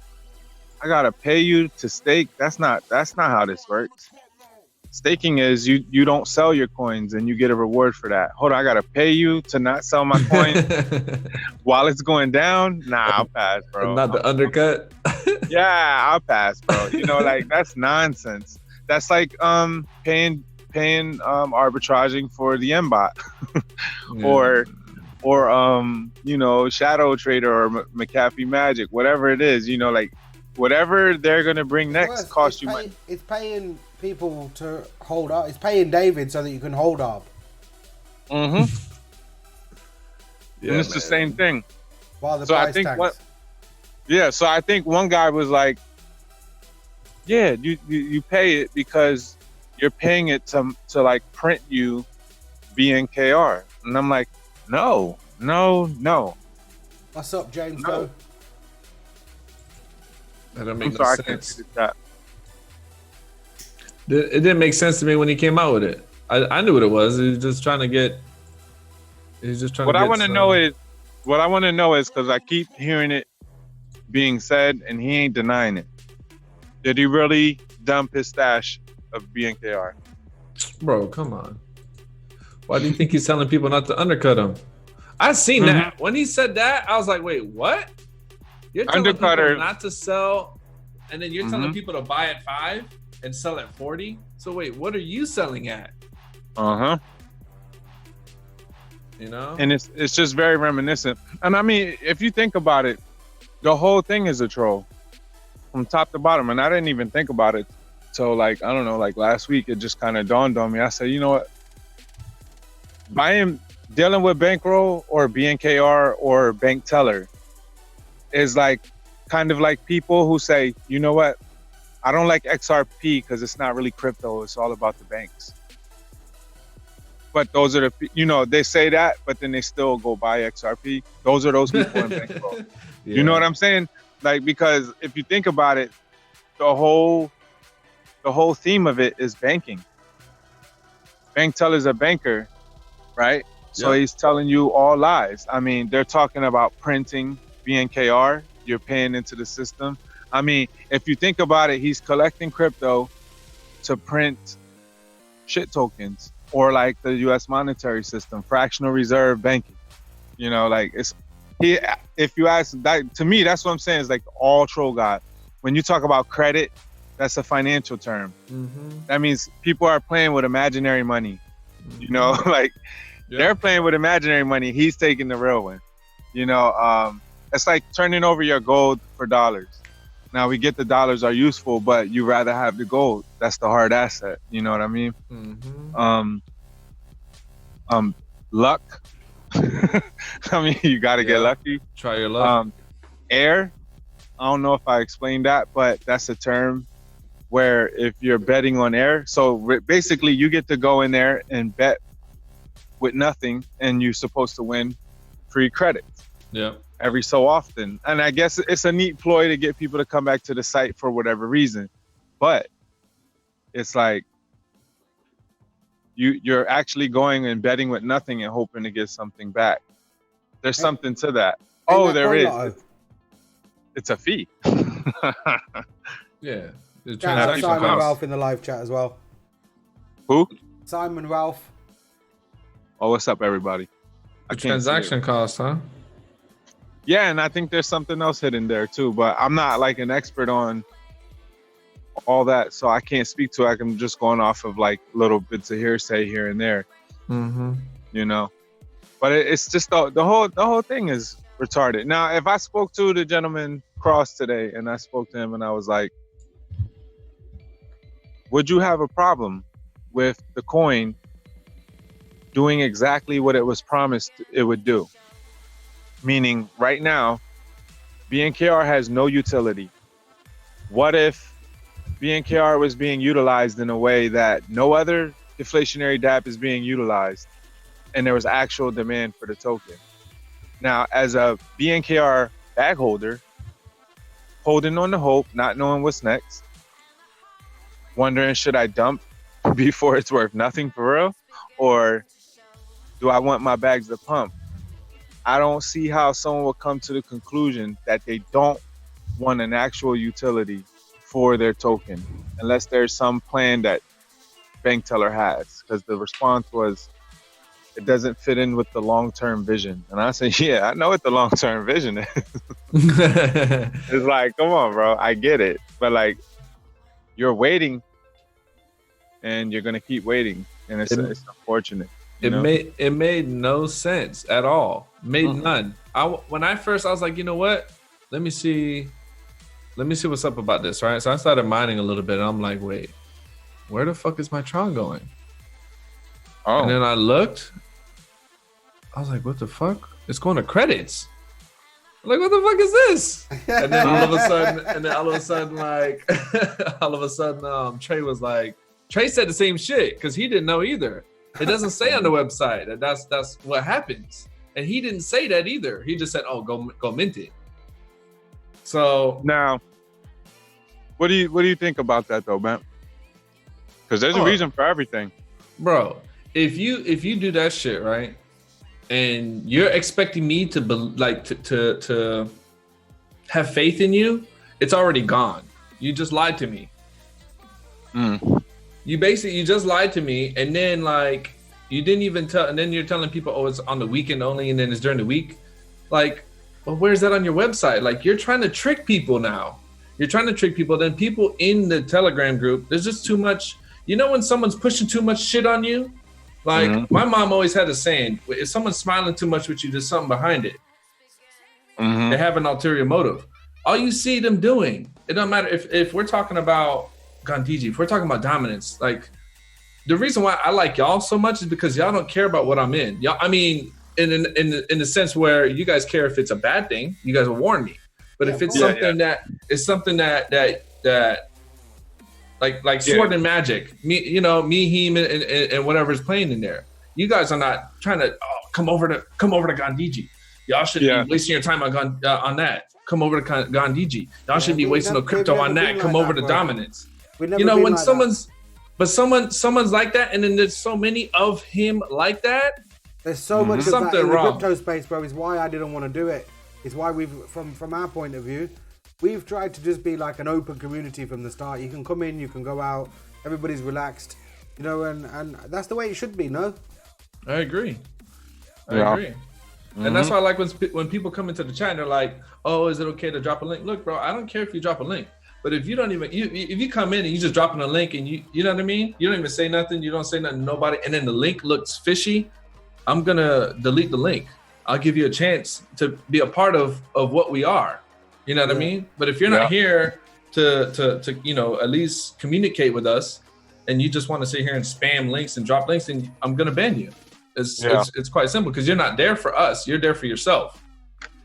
I gotta pay you to stake. That's not how this works. Staking is you don't sell your coins and you get a reward for that. Hold on, I gotta pay you to not sell my coin while it's going down. Nah, I'll pass, bro. Not the undercut. Yeah, I'll pass, bro. You know, like that's nonsense. That's like paying arbitraging for the mbot or you know, shadow trader or McAfee magic, whatever it is, you know, like whatever they're gonna bring next costs you money. It's paying people to hold up. It's paying David so that you can hold up. Mm-hmm. Yeah, and it's the same thing. While the so price I think tanks. so I think one guy was like, yeah, you pay it because you're paying it to like print you BNKR. And I'm like, no. What's up, James? No. Go. That don't make I'm sorry, no I can't sense. see the chat. It didn't make sense to me when he came out with it. I knew what it was. He was just trying to get. He's just trying What to. I want to know is because I keep hearing it being said, and he ain't denying it. Did he really dump his stash of BNKR? Bro, come on. Why do you think he's telling people not to undercut him? I seen that. When he said that, I was like, wait, what? You're telling people not to sell, and then you're telling people to buy at 5 and sell at 40? So wait, what are you selling at? Uh-huh. You know? And it's just very reminiscent. And I mean, if you think about it, the whole thing is a troll from top to bottom. And I didn't even think about it till like, I don't know, like last week, it just kind of dawned on me. I said, you know what? Dealing with bankroll or BNKR or bank teller is like kind of like people who say, you know what? I don't like XRP because it's not really crypto. It's all about the banks. But those are the, you know, they say that, but then they still go buy XRP. Those are those people in bankroll. Yeah. You know what I'm saying? Like, because if you think about it, the whole theme of it is banking. Bank teller's a banker, right? So he's telling you all lies. I mean, they're talking about printing BNKR. You're paying into the system. I mean, if you think about it, he's collecting crypto to print shit tokens, or like the U.S. monetary system, fractional reserve banking. You know, like if you ask that, to me, that's what I'm saying is like all troll god. When you talk about credit, that's a financial term. That means people are playing with imaginary money. You know, like they're playing with imaginary money. He's taking the real one. You know, it's like turning over your gold for dollars. Now we get the dollars are useful, but you rather have the gold. That's the hard asset. You know what I mean? Luck. I mean, you got to get lucky. Try your luck. Air. I don't know if I explained that, but that's a term where if you're betting on air, so basically you get to go in there and bet with nothing, and you're supposed to win free credit. Yeah. Every so often. And I guess it's a neat ploy to get people to come back to the site for whatever reason. But it's like you're actually going and betting with nothing and hoping to get something back. There's something to that. Oh, there is. It's a fee. Yeah. Simon Ralph in the live chat as well. Who? Simon Ralph. Oh, what's up, everybody? The transaction cost, huh? Yeah, and I think there's something else hidden there too, but I'm not like an expert on all that, so I can't speak to it. I'm just going off of like little bits of hearsay here and there. You know, but it's just the whole thing is retarded. Now, if I spoke to the gentleman Cross today and I spoke to him and I was like, would you have a problem with the coin doing exactly what it was promised it would do? Meaning right now, BNKR has no utility. What if BNKR was being utilized in a way that no other deflationary DApp is being utilized, and there was actual demand for the token? Now, as a BNKR bag holder, holding on to hope, not knowing what's next, wondering, should I dump before it's worth nothing for real? Or do I want my bags to pump? I don't see how someone will come to the conclusion that they don't want an actual utility for their token, unless there's some plan that bank teller has, because the response was, it doesn't fit in with the long-term vision. And I said, yeah, I know what the long-term vision is. It's like, come on, bro, I get it, but like, you're waiting, and you're gonna keep waiting, and it's unfortunate. It made no sense at all. Made none. When I was like, you know what? Let me see what's up about this, right? So I started mining a little bit, and I'm like, wait, where the fuck is my Tron going? Oh. And then I looked. I was like, what the fuck? It's going to credits. I'm like, what the fuck is this? And then all of a sudden, Trey said the same shit because he didn't know either. It doesn't say on the website that that's what happens, and he didn't say that either. He just said, "Oh, go mint it." So now, what do you think about that though, man? Because there's a reason for everything, bro. If you do that shit right, and you're expecting me to to have faith in you, it's already gone. You just lied to me. You just lied to me, and then like you didn't even tell, and then you're telling people, oh, it's on the weekend only, and then it's during the week. Like, well, where's that on your website? Like, you're trying to trick people now. You're trying to trick people. Then people in the Telegram group, there's just too much. You know when someone's pushing too much shit on you? Like, my mom always had a saying, if someone's smiling too much with you, there's something behind it. They have an ulterior motive. All you see them doing, it don't matter if we're talking about Gandhiji, if we're talking about dominance, like the reason why I like y'all so much is because y'all don't care about what I'm in. Y'all, I mean, in the sense where you guys care if it's a bad thing, you guys will warn me. But if it's something that is something that like sword and magic, me, him, and whatever's playing in there, you guys are not trying to come over to Gandhiji. Y'all shouldn't be wasting your time on that. Come over to Gandhiji. Y'all shouldn't be wasting no crypto on that. Come over to dominance. When someone's like that, and then there's so many of him like that. There's so much of that in the wrong. crypto space, bro. Is why I didn't want to do it. It's why we've, from our point of view, we've tried to just be like an open community from the start. You can come in, you can go out, everybody's relaxed, and that's the way it should be, no? I agree. I agree. And that's why I like when people come into the chat and they're like, oh, is it okay to drop a link? Look, bro, I don't care if you drop a link. But if you don't even, if you come in and you just dropping a link and you know what I mean? You don't even say nothing. You don't say nothing to nobody. And then the link looks fishy. I'm going to delete the link. I'll give you a chance to be a part of what we are. You know what I mean? But if you're not here to at least communicate with us, and you just want to sit here and spam links and drop links, then I'm going to ban you. It's quite simple because you're not there for us. You're there for yourself.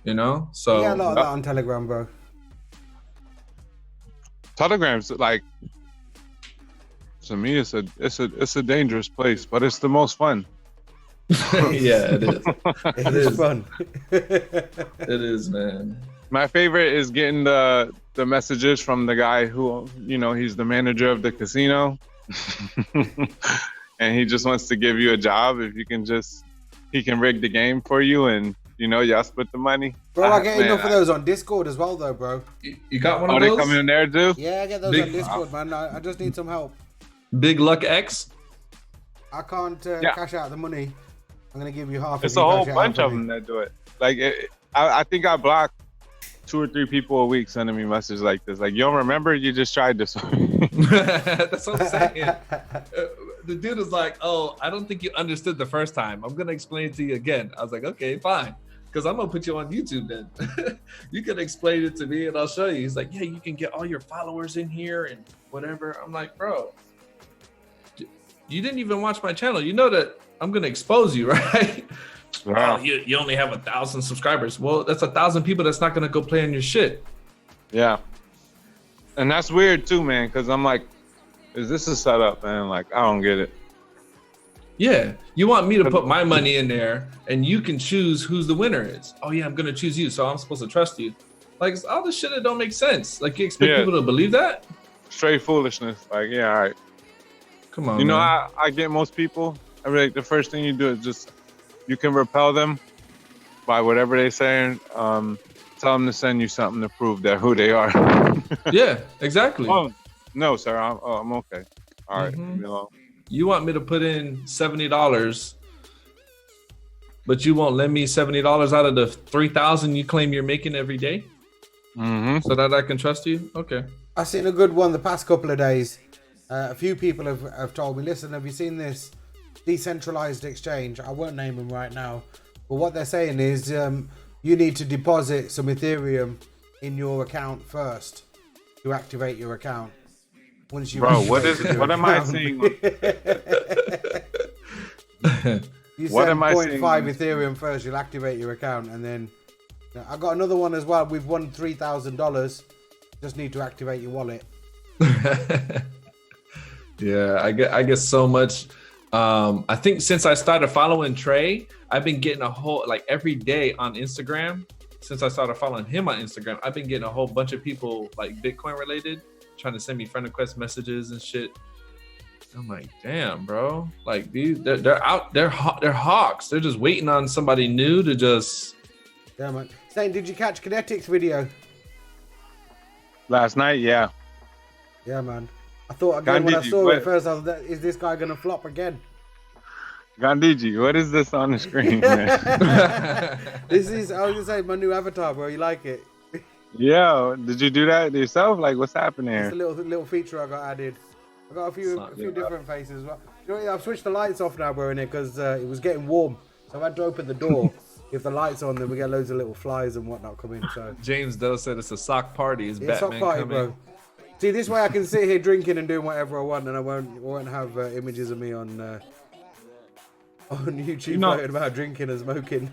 So yeah, a lot of that on Telegram, bro. Telegram's like, to me, it's a dangerous place, but it's the most fun. Yeah, it is. It is fun. It is, man. My favorite is getting the messages from the guy who, he's the manager of the casino. And he just wants to give you a job. If you can he can rig the game for you, and y'all split the money. Bro, I get enough of those on Discord as well, though, bro. You got one of those? Oh, they come in there, too? Yeah, I get those on Discord, man. I just need some help. Big Luck X? I can't cash out the money. I'm going to give you half. It's a whole bunch of them that do it. Like, I think I blocked 2 or 3 people a week sending me messages like this. Like, you don't remember? You just tried this. That's what I'm saying. The dude was like, oh, I don't think you understood the first time. I'm going to explain it to you again. I was like, okay, fine. Because I'm going to put you on YouTube then. You can explain it to me and I'll show you. He's like, yeah, you can get all your followers in here and whatever. I'm like, bro, you didn't even watch my channel. You know that I'm going to expose you, right? Wow. Oh, you only have 1,000 subscribers. Well, that's 1,000 people that's not going to go play on your shit. Yeah. And that's weird too, man, because I'm like, is this a setup, man? Like, I don't get it. Yeah. You want me to put my money in there and you can choose who's the winner is. Oh, yeah, I'm going to choose you, so I'm supposed to trust you. Like, all this shit that don't make sense. Like, you expect people to believe that? Straight foolishness. Like, yeah, all right. Come on, man. I get most people. I mean, like, the first thing you do is just, you can repel them by whatever they're saying. Tell them to send you something to prove that who they are. Yeah, exactly. Oh, no, sir, I'm okay. All right, leave me alone. You want me to put in $70, but you won't lend me $70 out of the $3,000 you claim you're making every day, so that I can trust you. Okay. I've seen a good one the past couple of days. A few people have told me, listen, have you seen this decentralized exchange? I won't name them right now, but what they're saying is you need to deposit some Ethereum in your account first to activate your account. Once you Bro, what am I seeing? You What send am I 0.5 saying? Ethereum first, you'll activate your account, and then I got another one as well. We've won $3,000. Just need to activate your wallet. Yeah, I get so much. I think since I started following Trey, I've been getting a whole, like, every day on Instagram. Since I started following him on Instagram, I've been getting a whole bunch of people, like, Bitcoin related, trying to send me friend request messages and shit. I'm like, damn, bro. Like, they're out, they're hawks. They're just waiting on somebody new to just. Yeah, man. Stain, did you catch Kinetic's video? Last night, yeah. Yeah, man. I thought again when I Gandhiji, saw what- it first, I was like, is this guy gonna flop again? Gandhiji, what is this on the screen, man? This is, I was gonna say, my new avatar, bro. You like it? Yo, did you do that yourself? Like, what's happening It's a here? little feature I got added. I got a few different faces. Well, you know what, I've switched the lights off now, bro, in it because it was getting warm, so I had to open the door. If the lights on, then we get loads of little flies and whatnot come in. So James Doe said it's a sock party. It's it's Batman hot party, coming. bro. See, this way I can sit here drinking and doing whatever I want, and I won't have images of me on YouTube You know- floating about drinking and smoking.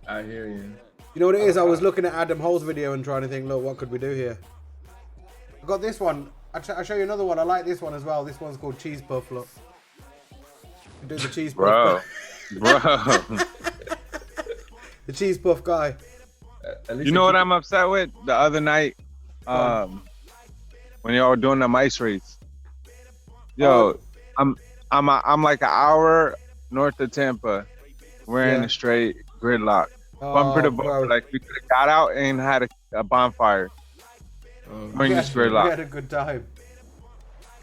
I hear you. You know what it is? I was looking at Adam Hull's video and trying to think, look, what could we do here? I got this one. I'll show you another one. I like this one as well. This one's called Cheese Puff. Look, you do the Cheese Bro. Puff. Bro. The Cheese Puff guy. At least You know what I'm upset with? The other night, when y'all were doing the ice race. Yo, I'm like an hour north of Tampa. We're in Yeah. a straight gridlock. Oh, Bumper to bro. bumper. Like, we could have got out and had a bonfire. We're in this We gridlock. had a good time.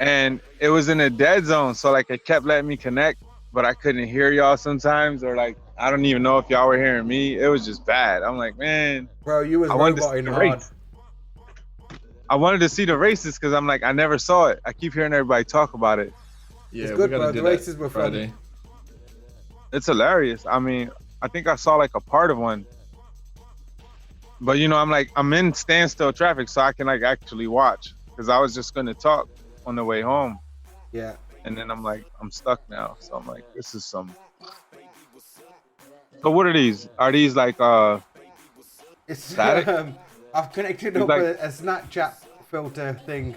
And it was in a dead zone, so like it kept letting me connect, but I couldn't hear y'all sometimes, or like I don't even know if y'all were hearing me. It was just bad. I'm like, man, Bro, you was I wanted to see roboting the hard. race. I wanted to see the races because I'm like, I never saw it. I keep hearing everybody talk about it. Yeah, It's we good, gotta bro. do The that races were fun. Friday. It's hilarious. I mean, I think I saw like a part of one, but you know, I'm in standstill traffic, so I can like actually watch because I was just gonna talk on the way home. Yeah. And then I'm like, I'm stuck now. So I'm like, this is some. So what are these? Are these like It's Static? I've connected It's up like- a Snapchat filter thing.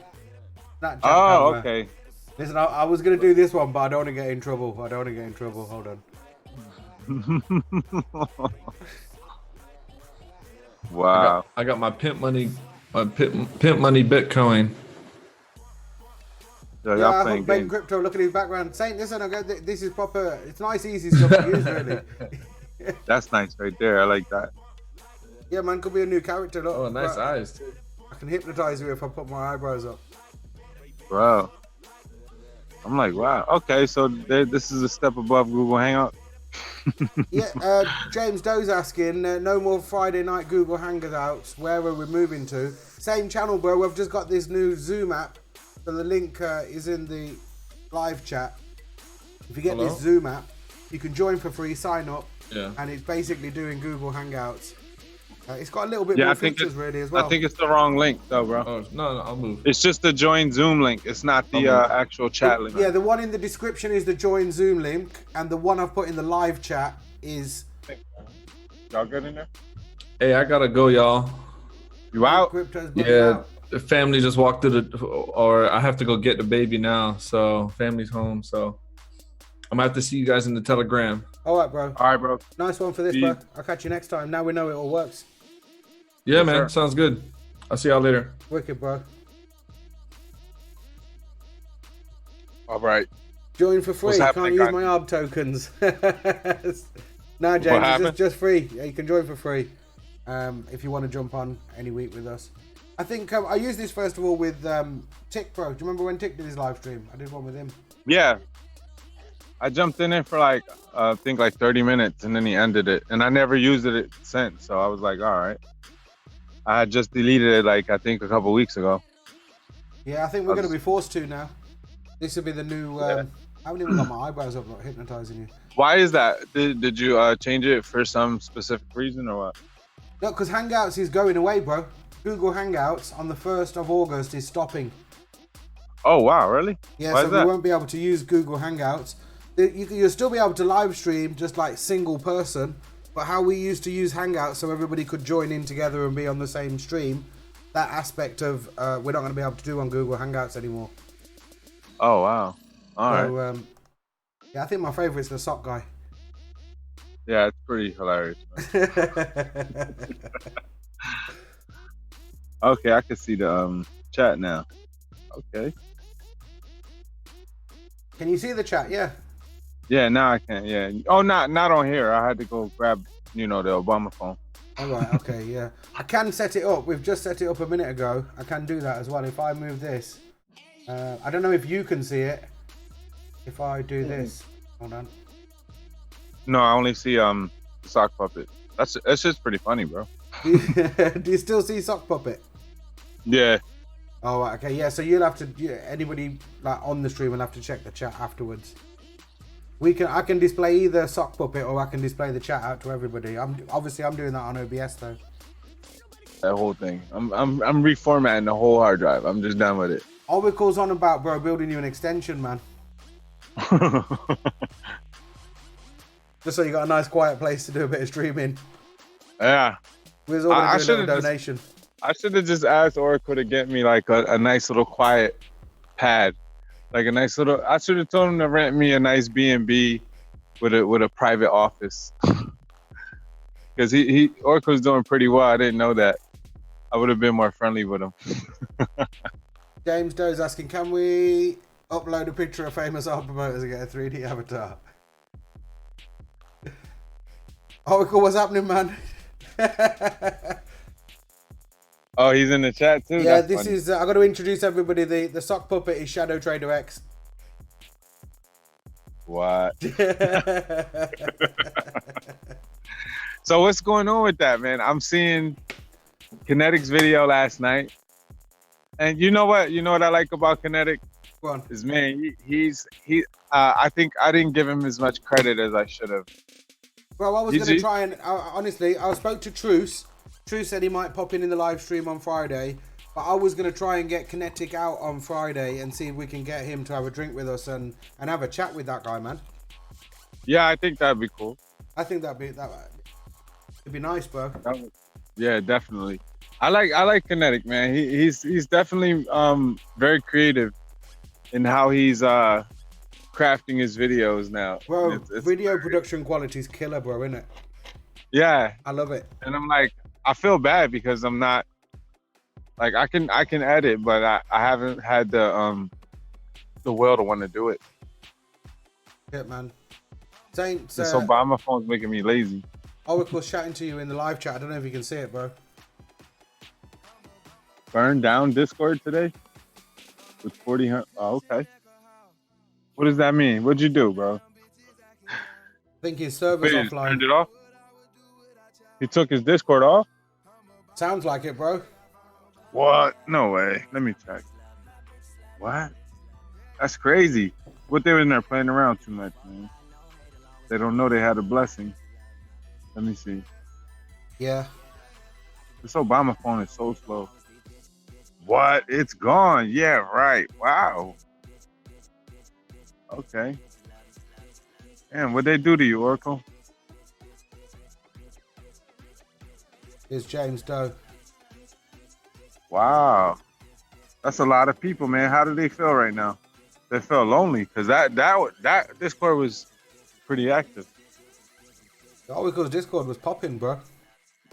Snapchat Oh, camera. okay. Listen, I was gonna do this one, but I don't want to get in trouble. Hold on. Wow. I got my pimp money Bitcoin. So Yeah, y'all I playing hope Ben games. Crypto. Look at his background. Saint, listen, this is proper. It's nice, easy stuff to use, really. That's nice right there. I like that. Yeah, man, could be a new character. Look, Oh, nice Right. eyes too. I can hypnotize you if I put my eyebrows up. Bro. I'm like, wow. Okay, so this is a step above Google Hangout. Yeah, James Doe's asking, no more Friday night Google Hangouts. Where are we moving to? Same channel, bro. We've just got this new Zoom app. So the link is in the live chat. If you get Hello? this Zoom app, you can join for free, sign up, Yeah. and it's basically doing Google Hangouts. It's got a little bit Yeah, more I think features really as well. I think it's the wrong link though, bro. Oh no, I'll move. It's just the join Zoom link. It's not the Okay. actual chat link. Yeah, the one in the description is the join Zoom link, and the one I've put in the live chat is Y'all good in there? Hey, I gotta go, y'all. You out? Crypto's bugging Yeah, out. the family just walked to or I have to go get the baby now. So family's home. So I'm gonna have to see you guys in the Telegram. All right, bro. All right, bro. Nice one for this, See bro. you. I'll catch you next time. Now we know it all works. Yeah, Yes, man. sir. Sounds good. I'll see y'all later. Wicked, bro. All right. Join for free. What's Can't happening, use guys? my ARB tokens. No, James, it's happened? just free. Yeah, you can join for free if you want to jump on any week with us. I think I used this first of all with Tick, bro. Do you remember when Tick did his live stream? I did one with him. Yeah. I jumped in it for like, I think like 30 minutes and then he ended it. And I never used it since. So I was like, all right. I had just deleted it like, I think a couple weeks ago. Yeah, I think we're going to be forced to now. This will be the new... I haven't even got my eyebrows up, like hypnotizing you. Why is that? Did you change it for some specific reason or what? No, because Hangouts is going away, bro. Google Hangouts on the 1st of August is stopping. Oh, wow, really? Yeah, Why so is we that? won't be able to use Google Hangouts. You'll still be able to live stream just like single person, but how we used to use Hangouts so everybody could join in together and be on the same stream, that aspect of we're not going to be able to do on Google Hangouts anymore. Oh, wow. All right. Yeah, I think my favourite's the sock guy. Yeah, it's pretty hilarious. Okay, I can see the chat now. Okay. Can you see the chat? Yeah. Yeah, now I can. Yeah. Oh, not on here. I had to go grab, the Obama phone. All right. Okay. Yeah. I can set it up. We've just set it up a minute ago. I can do that as well. If I move this, I don't know if you can see it. If I do this, hold on. No, I only see the sock puppet. That's just pretty funny, bro. Do you still see Sock Puppet? Yeah. Oh, right, okay. Yeah. So you'll have to. Anybody like on the stream will have to check the chat afterwards. I can display either Sock Puppet or I can display the chat out to everybody. I'm doing that on OBS though. That whole thing. I'm reformatting the whole hard drive. I'm just done with it. Oracle's on about, bro, building you an extension, man. Just so you got a nice quiet place to do a bit of streaming. Yeah. We was all going to do a little donation. I should have just asked Oracle to get me like a nice little quiet pad. Like a nice little, I should have told him to rent me a nice B&B with a private office. Because Oracle's doing pretty well. I didn't know that. I would have been more friendly with him. James Doe's asking, can we upload a picture of famous art promoters and get a 3D avatar? Oracle, what's happening, man? Oh, he's in the chat too? Yeah, That's this funny. is, I got to introduce everybody. The sock puppet is Shadow Trader X. What? So what's going on with that, man? I'm seeing Kinetic's video last night. And you know what? You know what I like about Kinetic? Go on. Is, man, I think I didn't give him as much credit as I should have. Well, I was going to try and, honestly, I spoke to Truce. Truce said he might pop in the live stream on Friday, but I was going to try and get Kinetic out on Friday and see if we can get him to have a drink with us and have a chat with that guy, man. Yeah, I think that'd be cool. I think it'd be nice, bro. Yeah, definitely. I like Kinetic, man. He's definitely very creative in how he's crafting his videos now. Bro, it's video production quality is killer, bro, isn't it? Yeah. I love it. And I'm like, I feel bad because I'm not like I can edit, but I haven't had the will to want to do it. Yeah, man. Saints. This Obama phone's making me lazy. Oracle's chatting to you in the live chat. I don't know if you can see it, bro. Burn down Discord today with 40. Oh, okay. What does that mean? What'd you do, bro? I think his server's offline. Turned it off? He took his Discord off? Sounds like it, bro. What? No way. Let me check. What? That's crazy. What, they were in there playing around too much, man. They don't know they had a blessing. Let me see. Yeah. This Obama phone is so slow. What? It's gone. Yeah, right. Wow. Okay. Damn, what'd they do to you, Oracle? Here's James Doe. Wow. That's a lot of people, man. How do they feel right now? They feel lonely because that Discord was pretty active. Oracle's Discord was popping, bro.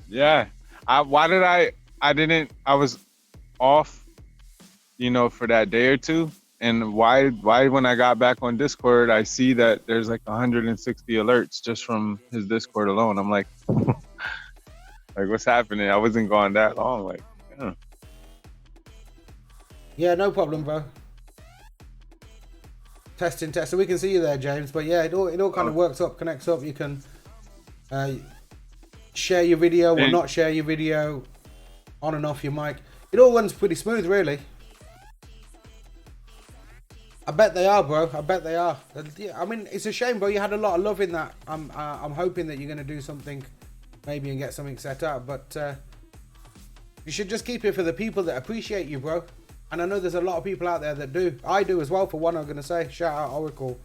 Yeah. I was off, for that day or two. And why when I got back on Discord, I see that there's like 160 alerts just from his Discord alone. I'm like, like, what's happening? I wasn't gone that long. Like, yeah. Yeah, no problem, bro. Testing, so we can see you there, James. But yeah, it all kind of works up, connects up. You can share your video or not share your video, on and off your mic. It all runs pretty smooth, really. I bet they are, bro. I bet they are. I mean, it's a shame, bro. You had a lot of love in that. I'm hoping that you're gonna do something, maybe, and get something set up. But you should just keep it for the people that appreciate you, bro. And I know there's a lot of people out there that do. I do as well, for one, I'm going to say. Shout out Oracle.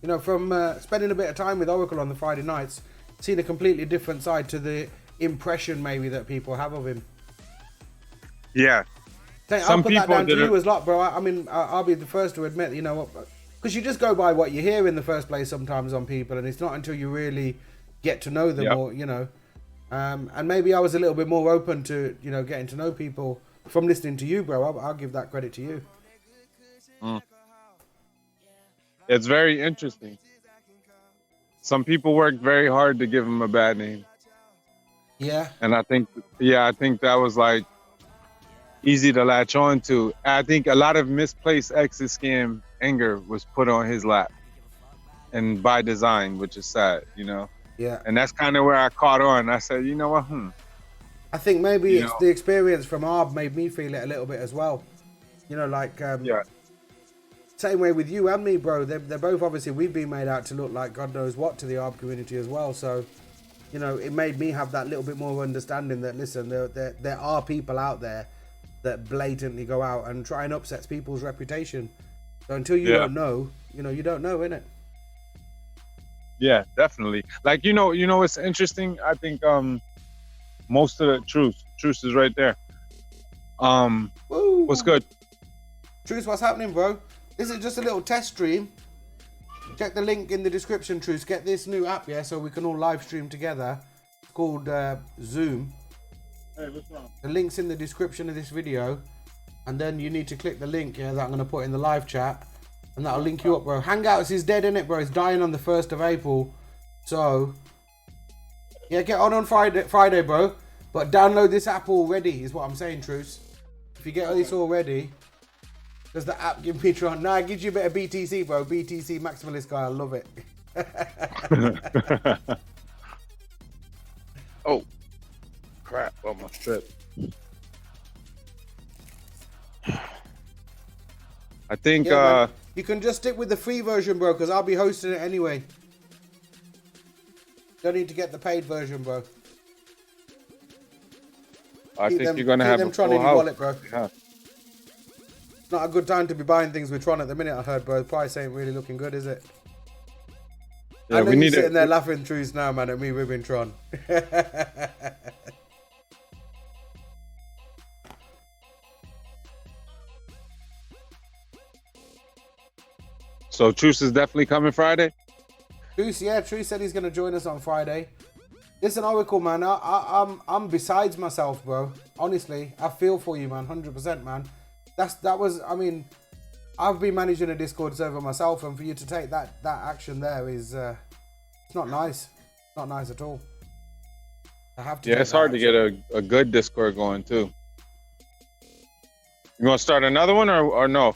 You know, from spending a bit of time with Oracle on the Friday nights, seen a completely different side to the impression, maybe, that people have of him. Yeah. I'll put that down to you as lot, bro. I mean, I'll be the first to admit, you know what, because you just go by what you hear in the first place sometimes on people, and it's not until you really get to know them, or, you know. And maybe I was a little bit more open to, you know, getting to know people from listening to you, bro. I'll give that credit to you. It's very interesting. Some people work very hard to give him a bad name. Yeah. And I think that was like easy to latch on to. I think a lot of misplaced exit scam anger was put on his lap, and by design, which is sad, you know. Yeah. And that's kind of where I caught on. I said, you know what? I think maybe it's the experience from Arb made me feel it a little bit as well. You know, like, same way with you and me, bro. They're both, obviously, we've been made out to look like God knows what to the Arb community as well. So, you know, it made me have that little bit more understanding that, listen, there are people out there that blatantly go out and try and upset people's reputation. So until you don't know, you know, you don't know, innit? Yeah, definitely. Like, you know, it's interesting. I think most of the truth is right there. Woo. What's good? Truce, what's happening, bro? This is just a little test stream. Check the link in the description, Truce. Get this new app, so we can all live stream together. It's called Zoom. Hey, what's wrong? The link's in the description of this video, and then you need to click the link that I'm going to put in the live chat, and that'll link you up, bro. Hangouts is dead, innit, bro? It's dying on the 1st of April. So, yeah, get on Friday, bro. But download this app already, is what I'm saying, Truce. If you get this already, does the app give me Tron? Nah, it gives you a bit of BTC, bro. BTC Maximalist guy, I love it. Oh, crap on my strip. I think you can just stick with the free version, bro, because I'll be hosting it anyway. Don't need to get the paid version, bro. I think you're gonna have a Tron full in your house. wallet, bro. Yeah. Not a good time to be buying things with Tron at the minute, I heard, bro. The price ain't really looking good, is it? Yeah, I know we need you're sitting there laughing through now, man, at me ribbing Tron. So Truce is definitely coming Friday? Truce said he's gonna join us on Friday. Listen, Oracle, man, I'm besides myself, bro. Honestly, I feel for you, man, 100%, man. I mean, I've been managing a Discord server myself, and for you to take that action there is, it's not nice. It's not nice at all. I have to. Yeah, it's hard to get a good Discord going too. You want to start another one or no?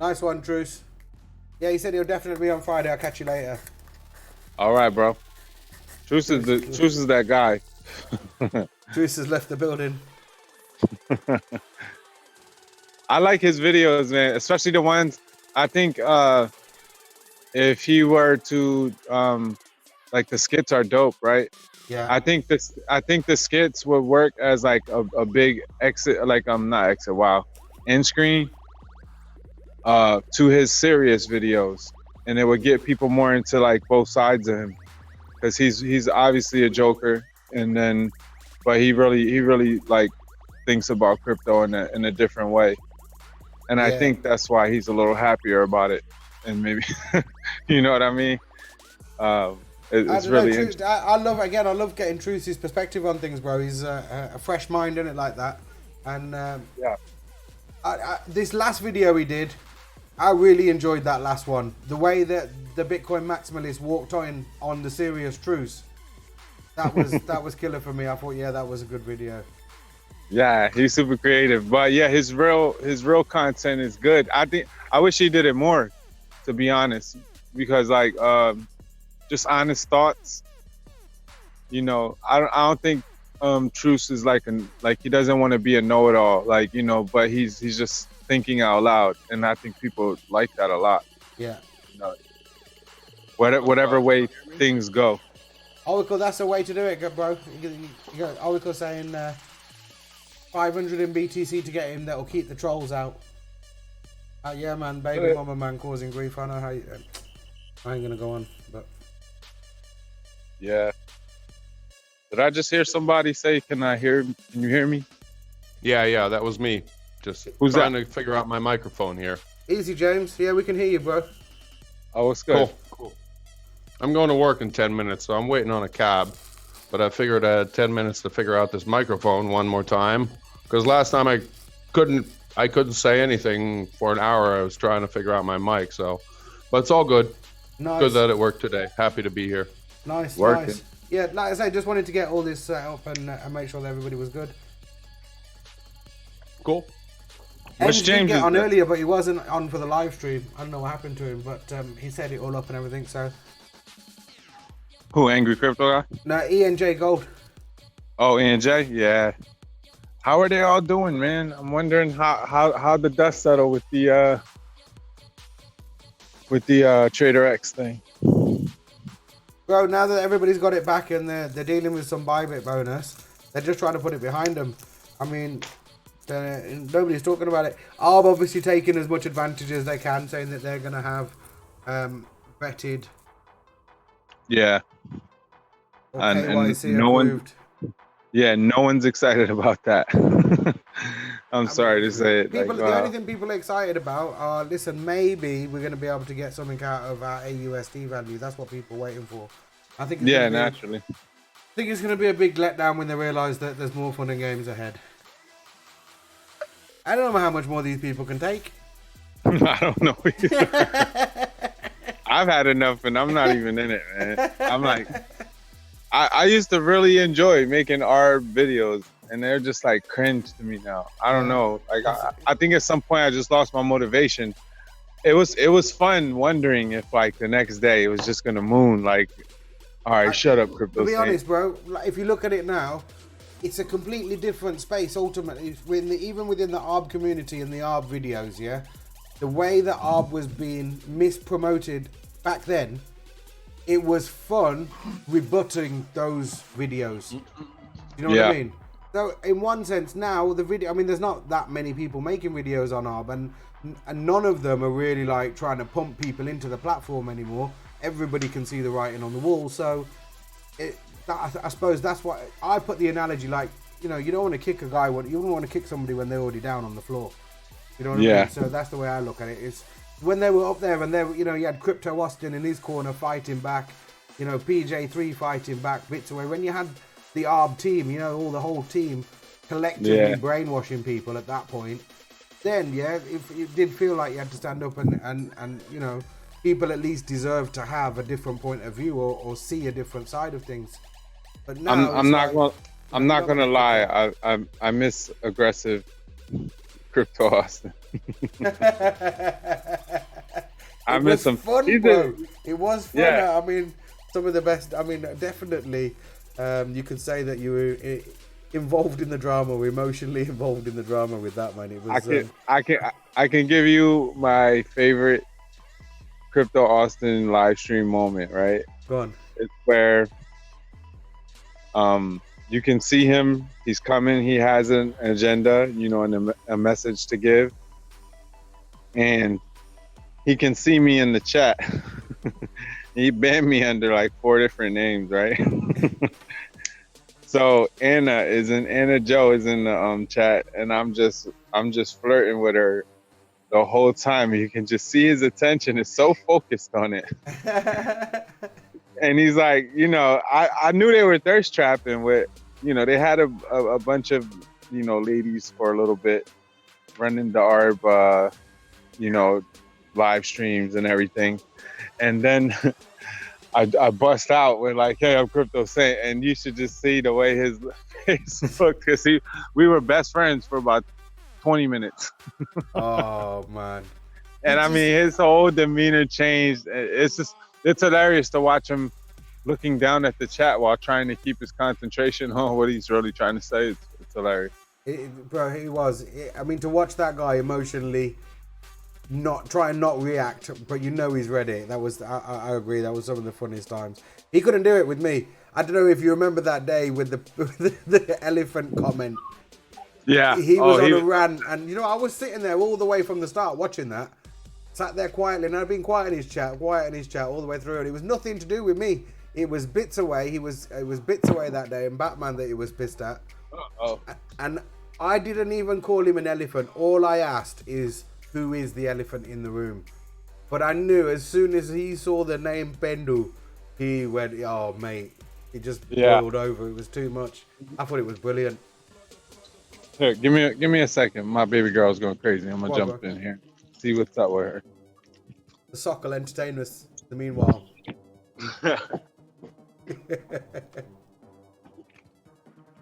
Nice one, Truce. Yeah, he said he'll definitely be on Friday. I'll catch you later. All right, bro. Truce is that guy. Truce has left the building. I like his videos, man, especially the ones. I think if he were to like, the skits are dope, right? Yeah. I think the skits would work as like a big exit, like not exit, wow, end screen to his serious videos, and it would get people more into like both sides of him, because he's obviously a joker, and then but he really like thinks about crypto in a different way, and I think that's why he's a little happier about it, and maybe you know what I mean. It's really interesting. I love getting Truce's perspective on things, bro. He's a fresh mind in it like that, and this last video he did, I really enjoyed that last one. The way that the Bitcoin maximalist walked on the serious truce. That was killer for me. I thought, yeah, that was a good video. Yeah, he's super creative. But yeah, his real content is good. I wish he did it more, to be honest. Because like just honest thoughts. You know, I don't think Truce is like he doesn't want to be a know-it-all, like, you know, but he's just thinking out loud, and I think people like that a lot. Yeah. You know, whatever way things go. Oracle, that's the way to do it, bro. You got Oracle saying 500 in BTC to get him that'll keep the trolls out. Yeah, man, baby mama man causing grief. I know how you, I ain't gonna go on, but yeah. Did I just hear somebody say, can you hear me? Yeah, that was me. Just trying to figure out my microphone here. Easy, James. Yeah, we can hear you, bro. Oh, it's good. Cool. I'm going to work in 10 minutes, so I'm waiting on a cab. But I figured I had 10 minutes to figure out this microphone one more time. Because last time I couldn't say anything for an hour. I was trying to figure out my mic, so. But it's all good. Nice. Good that it worked today. Happy to be here. Nice, Working. nice. Yeah, like I say, just wanted to get all this set up and make sure that everybody was good. Cool. James did James get on there? earlier, but he wasn't on for the live stream. I don't know what happened to him, but he set it all up and everything. So Who, Angry Crypto guy? no, ENJ Gold. Oh, ENJ? Yeah. How are they all doing, man? I'm wondering how the dust settled with the Trader X thing. Bro, now that everybody's got it back and they're dealing with some Bybit bonus, they're just trying to put it behind them. I mean, nobody's talking about it. Arb obviously taking as much advantage as they can, saying that they're going to have vetted. Yeah. Or And KYC no approved. No one's excited about that. I'm sorry to say it. People, like, the only thing people are excited about are, listen, maybe we're going to be able to get something out of our AUSD value. That's what people are waiting for. I think. Naturally. I think it's going to be a big letdown when they realise that there's more fun and games ahead. I don't know how much more these people can take. I don't know. I've had enough, and I'm not even in it, man. I'm like, I used to really enjoy making our videos, and they're just like cringe to me now. I don't know. Like, I think at some point I just lost my motivation. It was fun wondering if like the next day it was just gonna moon. Like, all right, shut up, Crypto. To be honest, bro, like, if you look at it now, it's a completely different space. Ultimately, even within the ARB community and the ARB videos, yeah, the way that ARB was being mispromoted back then, it was fun rebutting those videos. You know what I mean? So in one sense, now the video, I mean, there's not that many people making videos on ARB, and none of them are really like trying to pump people into the platform anymore. Everybody can see the writing on the wall. So I suppose that's why I put the analogy, like, you know, you don't want to kick a guy, you don't want to kick somebody when they're already down on the floor. You know what I mean? So that's the way I look at it. It's when they were up there and they were, you know, you had Crypto Austin in his corner fighting back, you know, PJ3 fighting back bits away. When you had the ARB team, you know, the whole team collectively brainwashing people at that point, then if it did feel like you had to stand up and you know, people at least deserve to have a different point of view or see a different side of things. But now I'm not gonna lie. I miss aggressive Crypto Austin. I miss him. Fun, bro. It was fun. Yeah. I mean, some of the best. I mean, definitely. You could say that you were involved in the drama, or emotionally involved in the drama with that, man. It was. I can give you my favorite Crypto Austin live stream moment. Right. Go on. It's where you can see him. He's coming. He has an agenda, you know, and a message to give. And he can see me in the chat. He banned me under like 4 different names, right? So Anna Joe is in the chat, and I'm just flirting with her the whole time. You can just see his attention is so focused on it. And he's like, you know, I knew they were thirst trapping with, you know, they had a bunch of, you know, ladies for a little bit running the ARB, you know, live streams and everything. And then I bust out with like, "Hey, I'm Crypto Saint," and you should just see the way his face looked, because we were best friends for about 20 minutes. Oh man. And I mean, his whole demeanor changed. It's hilarious to watch him looking down at the chat while trying to keep his concentration on what he's really trying to say. It's hilarious. Bro, he was. I mean, to watch that guy emotionally not react, but you know he's ready. That was, I agree, that was some of the funniest times. He couldn't do it with me. I don't know if you remember that day with the elephant comment. Yeah. He was on a rant, and you know, I was sitting there all the way from the start watching that. Sat there quietly, and I'd been quiet in his chat all the way through, and it was nothing to do with me. It was bits away. It was bits away that day, and Batman that he was pissed at. Oh. And I didn't even call him an elephant. All I asked is, who is the elephant in the room? But I knew as soon as he saw the name Bendu, he went, oh mate, he just boiled over. It was too much. I thought it was brilliant. Here, give me a second. My baby girl's going crazy. I'm gonna jump bro. in here. See what's up with her. The sock will entertain us. The meanwhile. I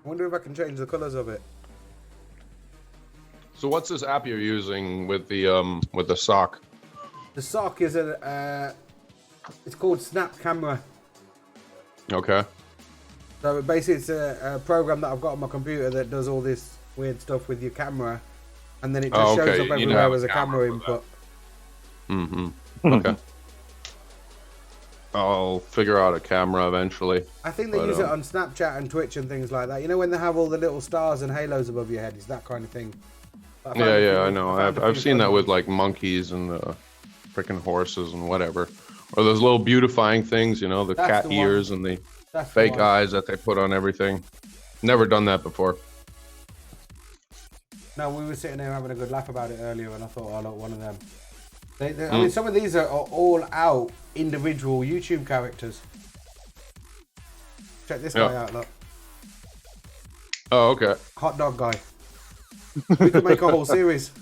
wonder if I can change the colours of it. So what's this app you're using with the sock? The sock is it's called Snap Camera. Okay. So basically it's a program that I've got on my computer that does all this weird stuff with your camera, and then it just shows up everywhere as a camera input. Okay. I'll figure out a camera eventually. I think they use it on Snapchat and Twitch and things like that. You know, when they have all the little stars and halos above your head, it's that kind of thing. Yeah, I know. I've seen that with like monkeys and freaking horses and whatever, or those little beautifying things. You know, the cat ears and the fake eyes that they put on everything. Never done that before. No, we were sitting there having a good laugh about it earlier, and I thought, oh, look, one of them. I mean, some of these are all out individual YouTube characters. Check this guy out, look. Oh, okay. Hot dog guy. We could make a whole series.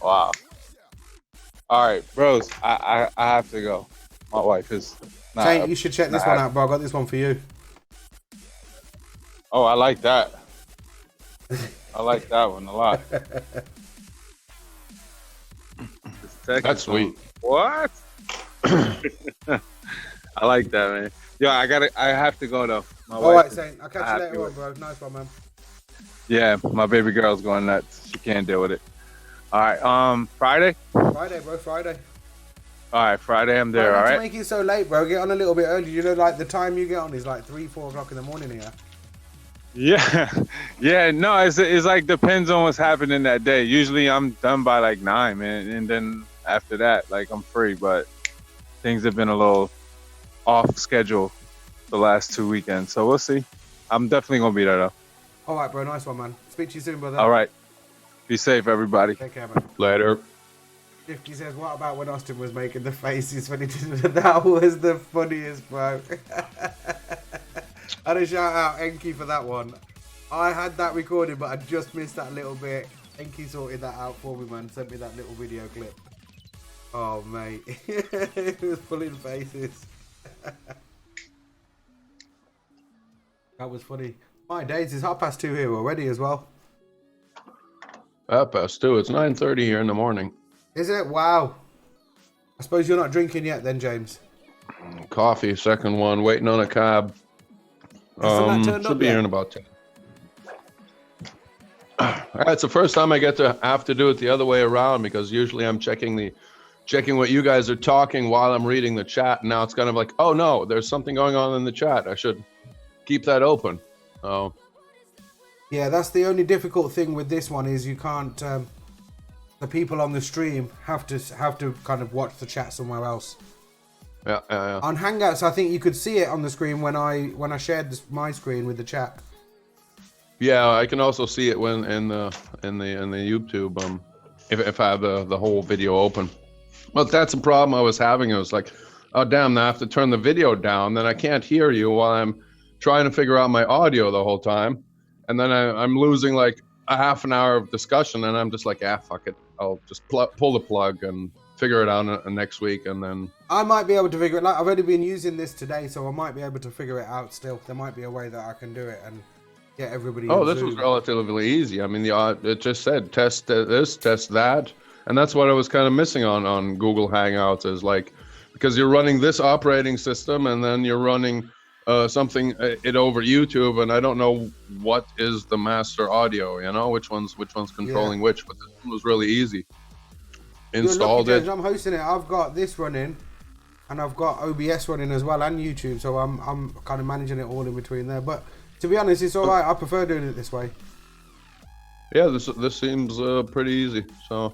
Wow. All right, bros. I have to go. My wife is. Saint, you should check this one out, bro. I got this one for you. Oh, I like that. I like that one a lot. That's sweet. What? I like that, man. Yo, I have to go though. All right, Saint. I'll catch you later on, bro. Nice one, man. Yeah, my baby girl's going nuts. She can't deal with it. All right, Friday? Friday, bro. Friday. All right, Friday I'm there. All right. Make it so late, bro. Get on a little bit early. You know, like the time you get on is like 3-4 o'clock in the morning here. Yeah. No, it's like depends on what's happening that day. Usually I'm done by like 9, man, and then after that, like I'm free. But things have been a little off schedule the last 2 weekends, so we'll see. I'm definitely gonna be there though. All right, bro. Nice one, man. Speak to you soon, brother. All right. Be safe, everybody. Take care, man. Later. 50 says, what about when Austin was making the faces when he did it? That was the funniest, bro. And a shout out Enki for that one. I had that recorded, but I just missed that little bit. Enki sorted that out for me, man. Sent me that little video clip. Oh, mate. It was pulling faces. That was funny. My days, it's 2:30 here already as well. 2:30. It's 9:30 here in the morning. Is it? Wow. I suppose you're not drinking yet then, James? Coffee, second one, waiting on a cab. Should be here in about 10. It's the first time I get to have to do it the other way around, because usually I'm checking what you guys are talking while I'm reading the chat. And now it's kind of like, oh no, there's something going on in the chat. I should keep that open. Oh. Yeah, that's the only difficult thing with this one is you can't. The people on the stream have to kind of watch the chat somewhere else. Yeah. On Hangouts, I think you could see it on the screen when I shared my screen with the chat. Yeah, I can also see it when in the YouTube. If I have the whole video open. But that's a problem I was having. It was like, oh damn, now I have to turn the video down. Then I can't hear you while I'm trying to figure out my audio the whole time. And then I'm losing like a half an hour of discussion, and I'm just like, fuck it, I'll just pull the plug and figure it out next week, and then I might be able to figure it out. I've only been using this today, so I might be able to figure it out still. There might be a way that I can do it and get everybody. Oh, this was relatively easy. I mean, it just said test this, test that, and that's what I was kind of missing on Google Hangouts is like, because you're running this operating system and then you're running something it over YouTube, and I don't know what is the master audio. You know, which one's controlling which. But this one was really easy. Installed it. I'm hosting it. I've got this running, and I've got OBS running as well, and YouTube. So I'm kind of managing it all in between there. But to be honest, it's all right. I prefer doing it this way. Yeah, this seems pretty easy. So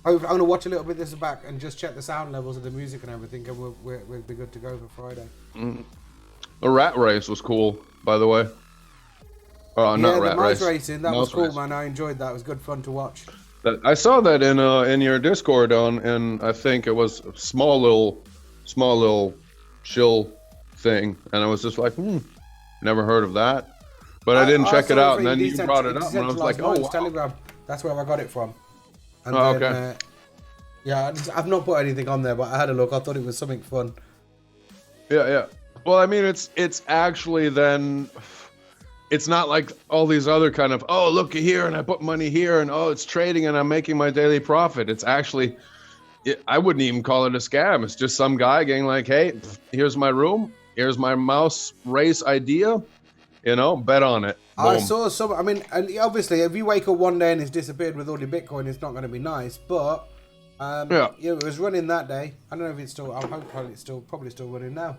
I'm gonna watch a little bit of this back and just check the sound levels of the music and everything, and we'll be good to go for Friday. The rat race was cool, by the way. Oh, not rat the race. Mouse racing. That was Mouse cool, race. man. I enjoyed that. It was good fun to watch. I saw that in your Discord and I think it was a small little shill thing, and I was just like, never heard of that, but I didn't check it out, and then you brought it up, and I was like, oh, wow. Telegram. That's where I got it from. And oh, then, okay. Yeah, I've not put anything on there, but I had a look. I thought it was something fun. Yeah. Well, I mean, it's actually then. It's not like all these other kind of, oh, look here, and I put money here, and oh, it's trading, and I'm making my daily profit. It's actually, I wouldn't even call it a scam. It's just some guy getting like, hey, here's my room, here's my mouse race idea, bet on it. Boom. I saw some. I mean, and obviously, if you wake up one day and it's disappeared with all your Bitcoin, it's not going to be nice. But it was running that day. I don't know if it's still. I hope it's probably still running now.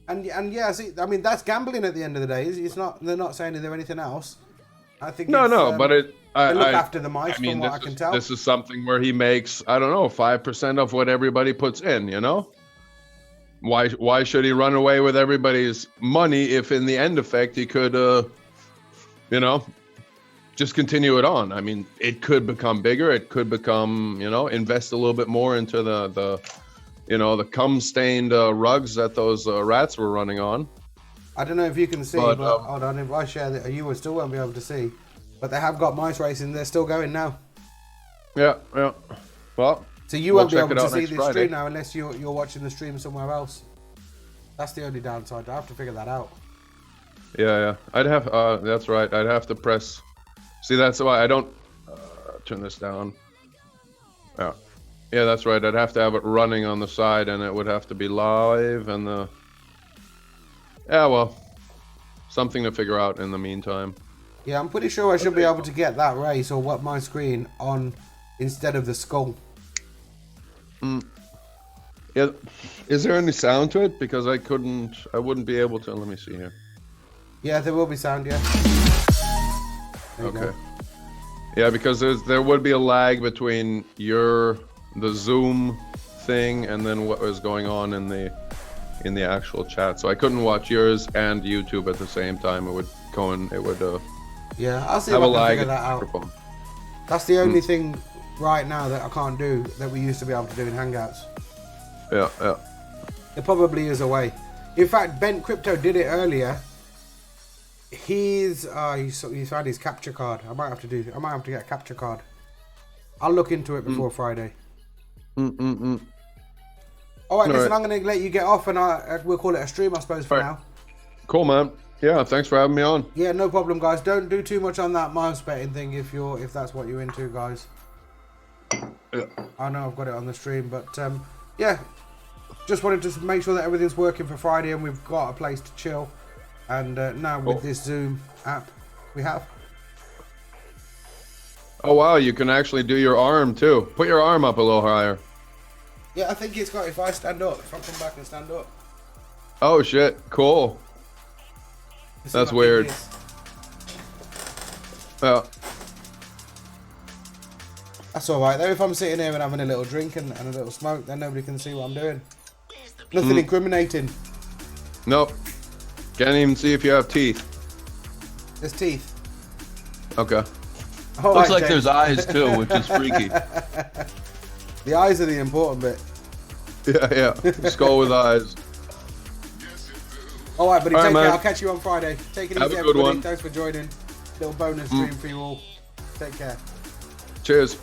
And yeah, see, I mean, that's gambling at the end of the day. It's not. They're not saying they're anything else. I think no, but they look after the mice, from what I can tell. This is something where he makes, I don't know, 5% of what everybody puts in. Why should he run away with everybody's money if in the end effect he could, just continue it on? I mean, it could become bigger. It could become, invest a little bit more into the cum-stained rugs that those rats were running on. I don't know if you can see, but hold on, if I share that, you will still won't be able to see. But they have got mice racing. They're still going now. Yeah. Well, so you won't be able to see this stream now unless you're watching the stream somewhere else. That's the only downside. I have to figure that out. Yeah. I'd have. That's right. I'd have to press. See, that's why I don't turn this down. Yeah, that's right. I'd have to have it running on the side, and it would have to be live, and something to figure out in the meantime. Yeah, I'm pretty sure I should be able to get that race or what my screen on instead of the skull. Yeah, is there any sound to it? Because I wouldn't be able to. Let me see here. Yeah, there will be sound. Yeah. Okay. Yeah, because there would be a lag between the Zoom thing and then what was going on in the actual chat, so I couldn't watch yours and YouTube at the same time. It would yeah, I'll see if I can figure that out. That's the only thing right now that I can't do that we used to be able to do in Hangouts. Yeah. There probably is a way. In fact, Bent Crypto did it earlier. He's found his capture card. I might have to get a capture card. I'll look into it before Friday. All right, listen, I'm going to let you get off, and we'll call it a stream, I suppose, for now. Cool, man. Yeah, thanks for having me on. Yeah, no problem, guys. Don't do too much on that mouse betting thing if that's what you're into, guys. Yeah. I know I've got it on the stream, but yeah, just wanted to make sure that everything's working for Friday, and we've got a place to chill. And now with this Zoom app, we have. Oh wow, you can actually do your arm too. Put your arm up a little higher. Yeah, I think it's got, if I stand up, if I come back and stand up. Oh shit, cool. That's weird. Yeah. That's alright though, if I'm sitting here and having a little drink and a little smoke, then nobody can see what I'm doing. Nothing incriminating. Nope. Can't even see if you have teeth. There's teeth. Okay. All Looks right, like James. there's eyes too, which is freaky. The eyes are the important bit. Yeah. Skull with eyes. Alright, buddy, All right, take care. man. I'll catch you on Friday. Take it Have easy, a good everybody. one. Thanks for joining. Little bonus stream for you all. Take care. Cheers.